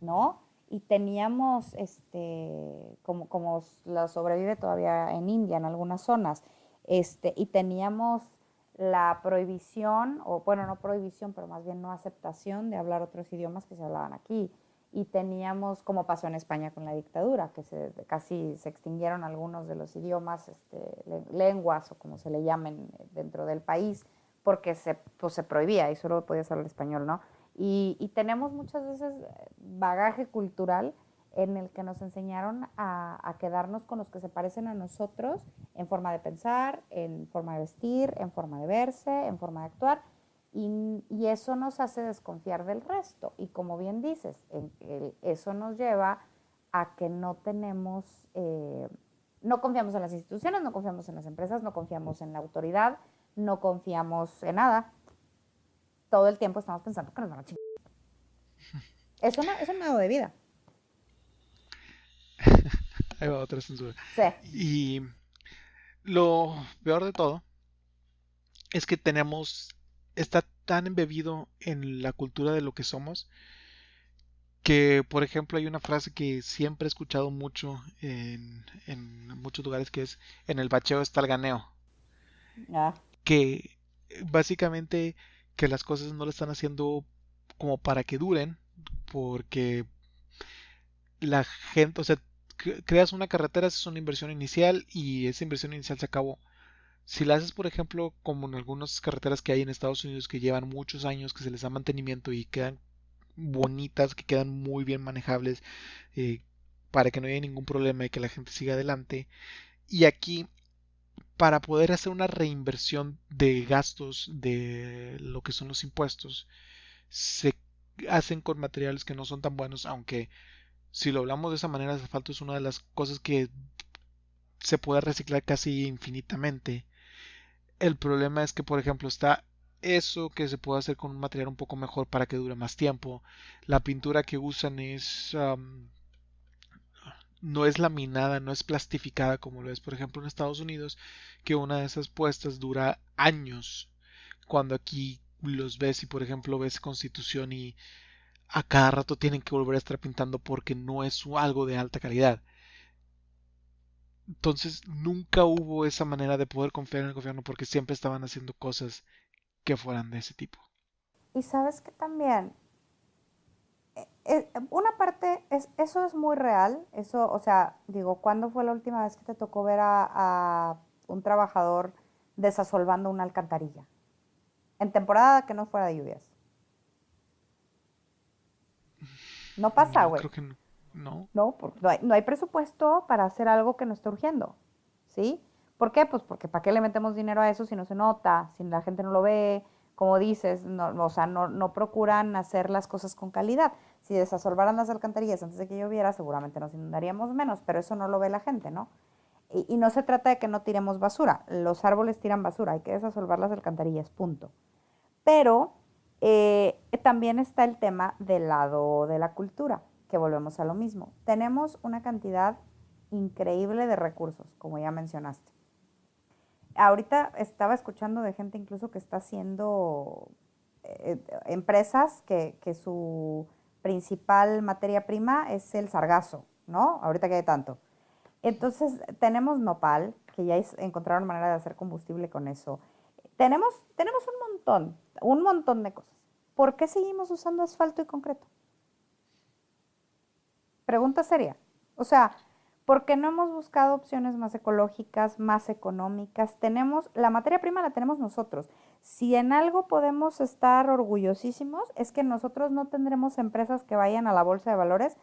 ¿no? Y teníamos, como la sobrevive todavía en India, en algunas zonas, y teníamos la prohibición, o bueno, no prohibición, pero más bien no aceptación de hablar otros idiomas que se hablaban aquí. Y teníamos, como pasó en España con la dictadura, que casi se extinguieron algunos de los idiomas, lenguas o como se le llamen dentro del país, porque pues, se prohibía y solo podías hablar español, ¿no? Y tenemos muchas veces bagaje cultural en el que nos enseñaron a quedarnos con los que se parecen a nosotros en forma de pensar, en forma de vestir, en forma de verse, en forma de actuar. Y eso nos hace desconfiar del resto. Y como bien dices, eso nos lleva a que no confiamos en las instituciones, no confiamos en las empresas, no confiamos en la autoridad, no confiamos en nada. Todo el tiempo estamos pensando que nos van a chingar. Es un modo de vida. ahí va otra censura. Sí. Y lo peor de todo es que está tan embebido en la cultura de lo que somos, que, por ejemplo, hay una frase que siempre he escuchado mucho en muchos lugares que es, en el bacheo está el ganeo, Ah, que básicamente que las cosas no lo están haciendo como para que duren, porque la gente, o sea, creas una carretera, es una inversión inicial y esa inversión inicial se acabó. Si la haces, por ejemplo, como en algunas carreteras que hay en Estados Unidos que llevan muchos años, que se les da mantenimiento y quedan bonitas, que quedan muy bien manejables, eh, para que no haya ningún problema y que la gente siga adelante. Y aquí, para poder hacer una reinversión de gastos de lo que son los impuestos, se hacen con materiales que no son tan buenos, aunque si lo hablamos de esa manera, el asfalto es una de las cosas que se puede reciclar casi infinitamente. El problema es que, por ejemplo, está eso que se puede hacer con un material un poco mejor para que dure más tiempo. La pintura que usan no es laminada, no es plastificada como lo es, por ejemplo, en Estados Unidos, que una de esas puestas dura años. Cuando aquí los ves y, por ejemplo, ves Constitución y a cada rato tienen que volver a estar pintando porque no es algo de alta calidad. Entonces nunca hubo esa manera de poder confiar en el gobierno porque siempre estaban haciendo cosas que fueran de ese tipo. y sabes que también, una parte, eso es muy real, eso, o sea, digo, ¿cuándo fue la última vez que te tocó ver a un trabajador desasolvando una alcantarilla? En temporada que no fuera de lluvias. No pasa, No, güey. creo que no. No. No, no hay presupuesto para hacer algo que no esté urgiendo, ¿sí? ¿Por qué? Pues porque ¿para qué le metemos dinero a eso si no se nota, si la gente no lo ve? Como dices, no, o sea, no procuran hacer las cosas con calidad. Si desasolvaran las alcantarillas antes de que lloviera, seguramente nos inundaríamos menos, pero eso no lo ve la gente, ¿no? Y no se trata de que no tiremos basura, los árboles tiran basura, hay que desasolvar las alcantarillas, punto. Pero también está el tema del lado de la cultura, que volvemos a lo mismo. Tenemos una cantidad increíble de recursos, como ya mencionaste. Ahorita estaba escuchando de gente incluso que está haciendo empresas que su principal materia prima es el sargazo, ¿no? Ahorita que hay tanto. Entonces, tenemos nopal, que ya encontraron manera de hacer combustible con eso. Tenemos un montón de cosas. ¿Por qué seguimos usando asfalto y concreto? Pregunta seria. O sea, ¿por qué no hemos buscado opciones más ecológicas, más económicas? La materia prima la tenemos nosotros. Si en algo podemos estar orgullosísimos, es que nosotros no tendremos empresas que vayan a la bolsa de valores,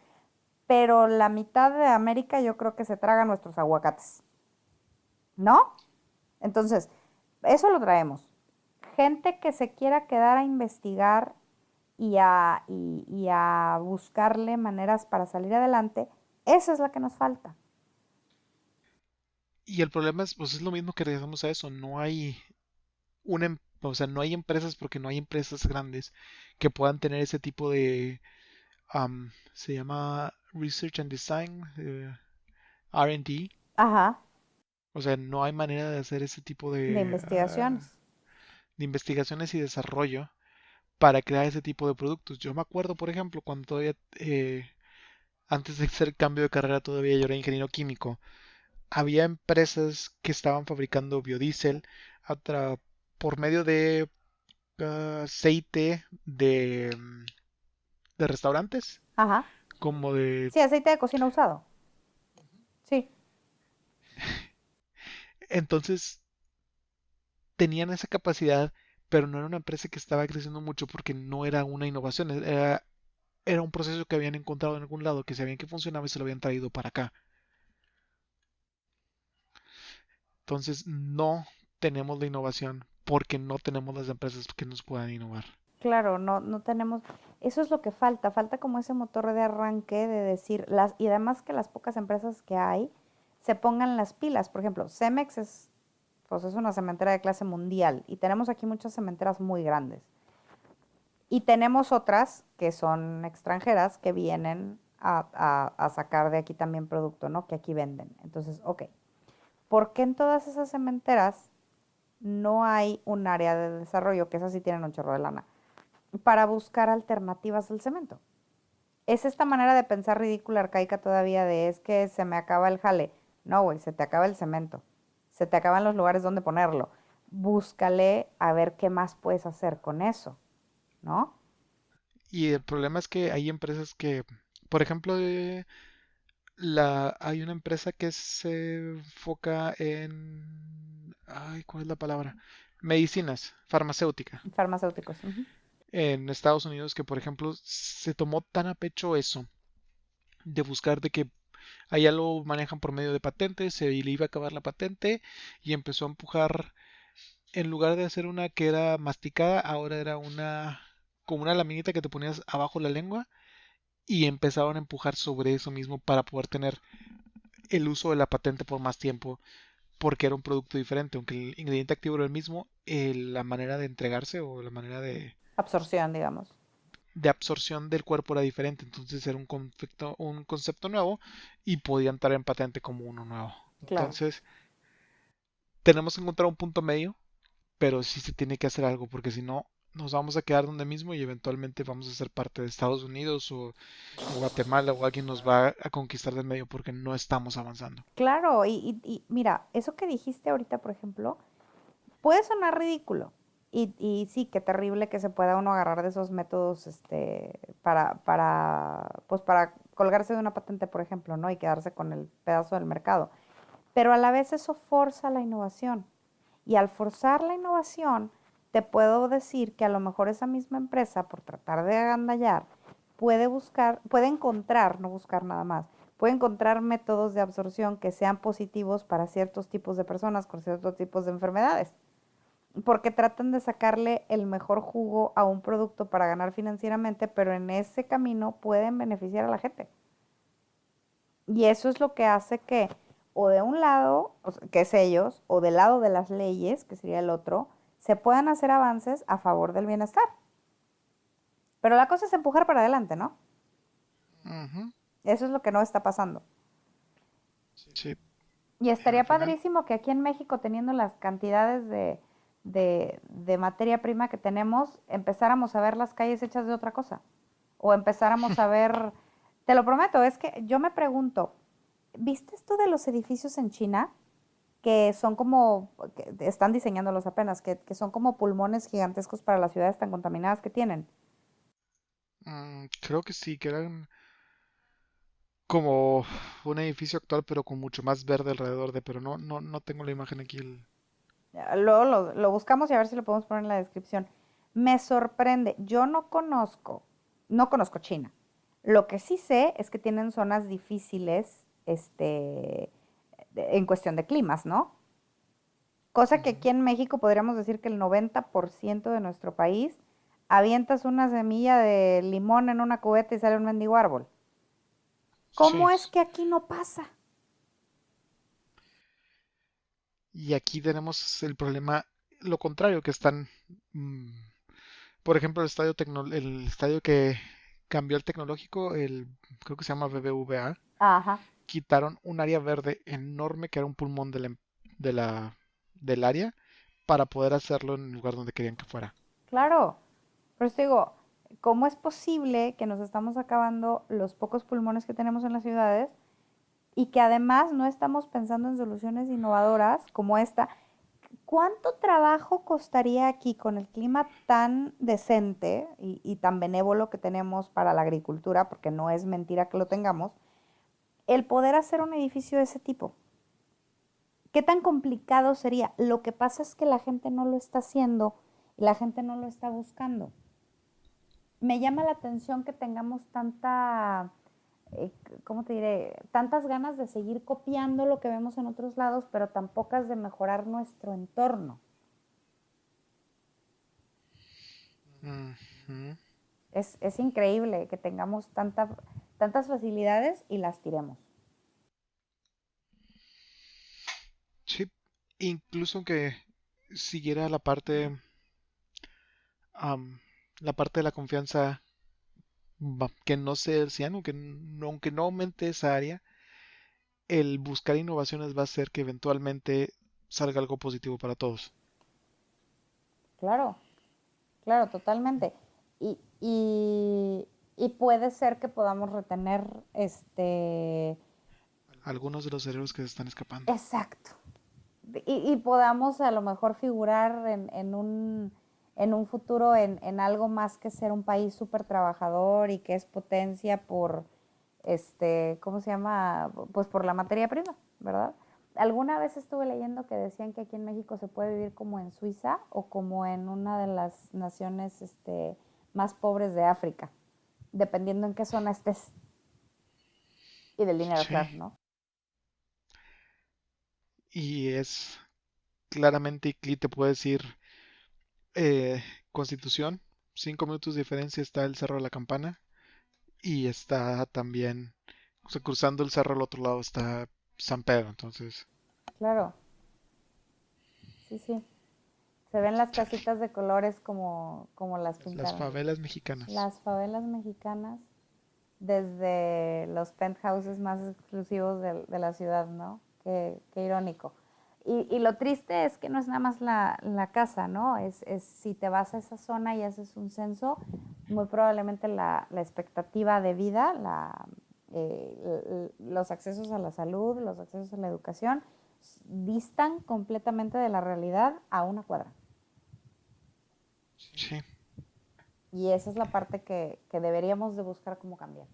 pero la mitad de América yo creo que se traga nuestros aguacates, ¿no? Entonces, eso lo traemos. Gente que se quiera quedar a investigar y a buscarle maneras para salir adelante, esa es la que nos falta. Y el problema es, pues es lo mismo que regresamos a eso. No hay o sea, no hay empresas porque no hay empresas grandes que puedan tener ese tipo de, se llama Research and Design, R&D. Ajá, O sea, no hay manera de hacer ese tipo de investigaciones. de investigaciones y desarrollo para crear ese tipo de productos. Yo me acuerdo, por ejemplo, cuando todavía, antes de hacer cambio de carrera, todavía yo era ingeniero químico. Había empresas que estaban fabricando biodiesel por medio de aceite de restaurantes, Ajá. como de... Sí, aceite de cocina usado. Sí. Entonces tenían esa capacidad, pero no era una empresa que estaba creciendo mucho porque no era una innovación, era un proceso que habían encontrado en algún lado, que sabían que funcionaba y se lo habían traído para acá. Entonces no tenemos la innovación porque no tenemos las empresas que nos puedan innovar. Claro, no tenemos, eso es lo que falta como ese motor de arranque de decir y además que las pocas empresas que hay se pongan las pilas. Por ejemplo, Cemex pues es una cementera de clase mundial y tenemos aquí muchas cementeras muy grandes. Y tenemos otras que son extranjeras que vienen a sacar de aquí también producto, ¿no? Que aquí venden. Entonces, ok, ¿por qué en todas esas cementeras no hay un área de desarrollo, que esas sí tienen un chorro de lana, para buscar alternativas del cemento? Es esta manera de pensar ridícula, arcaica todavía de es que se me acaba el jale. No, güey, se te acaba el cemento. Se te acaban los lugares donde ponerlo. Búscale a ver qué más puedes hacer con eso, ¿no? Y el problema es que hay empresas que, por ejemplo, hay una empresa que se enfoca en, ay, ¿cuál es la palabra? Medicinas, farmacéutica, Farmacéuticos. Ujú. en Estados Unidos que, por ejemplo, se tomó tan a pecho eso, de buscar de que allá lo manejan por medio de patentes, se le iba a acabar la patente y empezó a empujar, en lugar de hacer una que era masticada, ahora era una, como una laminita que te ponías abajo la lengua y empezaron a empujar sobre eso mismo para poder tener el uso de la patente por más tiempo, porque era un producto diferente, aunque el ingrediente activo era el mismo, la manera de entregarse o la manera Absorción, digamos. de absorción del cuerpo era diferente, entonces era un concepto nuevo y podía entrar en patente como uno nuevo. Claro. Entonces, tenemos que encontrar un punto medio, pero sí se tiene que hacer algo, porque si no, nos vamos a quedar donde mismo y eventualmente vamos a ser parte de Estados Unidos o Guatemala o alguien nos va a conquistar del medio porque no estamos avanzando. Claro, y mira, eso que dijiste ahorita, por ejemplo, puede sonar ridículo. Y sí, qué terrible que se pueda uno agarrar de esos métodos pues para colgarse de una patente, por ejemplo, ¿no? Y quedarse con el pedazo del mercado. Pero a la vez eso forza la innovación. Y al forzar la innovación, te puedo decir que a lo mejor esa misma empresa, por tratar de agandallar, puede buscar, puede encontrar, no buscar nada más, puede encontrar métodos de absorción que sean positivos para ciertos tipos de personas con ciertos tipos de enfermedades. Porque tratan de sacarle el mejor jugo a un producto para ganar financieramente, pero en ese camino pueden beneficiar a la gente. Y eso es lo que hace que, o de un lado, o sea, que es ellos, o del lado de las leyes, que sería el otro, se puedan hacer avances a favor del bienestar. Pero la cosa es empujar para adelante, ¿no? Ujú. Eso es lo que no está pasando. Sí, Y al estaría final. padrísimo que aquí en México, teniendo las cantidades de materia prima que tenemos, empezáramos a ver las calles hechas de otra cosa. O empezáramos a ver, te lo prometo, es que yo me pregunto, ¿viste esto de los edificios en China? Que son como, que están diseñándolos apenas, que son como pulmones gigantescos para las ciudades tan contaminadas que tienen. Creo que sí, que eran como un edificio actual, pero con mucho más verde alrededor de, pero no tengo la imagen aquí. Luego lo buscamos y a ver si lo podemos poner en la descripción. Me sorprende, yo no conozco China. Lo que sí sé es que tienen zonas difíciles, en cuestión de climas, ¿no? Cosa que Ujú. aquí en México podríamos decir que el 90% de nuestro país avientas una semilla de limón en una cubeta y sale un mendigo árbol. Sí, ¿Cómo es que aquí no pasa? y aquí tenemos el problema, lo contrario, que están, mm, por ejemplo, el estadio que cambió el tecnológico, creo que se llama BBVA, Ajá, quitaron un área verde enorme que era un pulmón de la, del área para poder hacerlo en el lugar donde querían que fuera. claro. Pero te digo, ¿cómo es posible que nos estamos acabando los pocos pulmones que tenemos en las ciudades y que además no estamos pensando en soluciones innovadoras como esta? ¿Cuánto trabajo costaría aquí con el clima tan decente y tan benévolo que tenemos para la agricultura, porque no es mentira que lo tengamos, el poder hacer un edificio de ese tipo? ¿Qué tan complicado sería? Lo que pasa es que la gente no lo está haciendo y la gente no lo está buscando. Me llama la atención que tengamos eh, ¿cómo te diré? Tantas ganas de seguir copiando lo que vemos en otros lados, pero tan pocas de mejorar nuestro entorno. Ujú. Es increíble que tengamos tantas facilidades y las tiremos. Sí, incluso aunque siguiera am, la parte de la confianza que no sea el 100, aunque no aumente esa área, el buscar innovaciones va a hacer que eventualmente salga algo positivo para todos. Claro, claro, totalmente. Y puede ser que podamos retener Algunos de los cerebros que se están escapando. exacto. Y podamos a lo mejor figurar en un futuro en algo más que ser un país súper trabajador y que es potencia por, ¿cómo se llama? Pues por la materia prima, ¿verdad? Alguna vez estuve leyendo que decían que aquí en México se puede vivir como en Suiza o como en una de las naciones más pobres de África, dependiendo en qué zona estés y del dinero, Sí, claro, ¿no? y es claramente, y te puedo decir, eh, Constitución, 5 minutos de diferencia está el Cerro de la Campana y está también, o sea, cruzando el cerro al otro lado está San Pedro, entonces, Claro, sí, sí. Se ven las sí, casitas de colores como las las pintaron. favelas mexicanas. Las favelas mexicanas, desde los penthouses más exclusivos de la ciudad, ¿no? Qué irónico. Y lo triste es que no es nada más la casa, ¿no? Es si te vas a esa zona y haces un censo, muy probablemente la expectativa de vida, los accesos a la salud, los accesos a la educación, distan completamente de la realidad a una cuadra. Sí, Y esa es la parte que deberíamos de buscar cómo cambiar.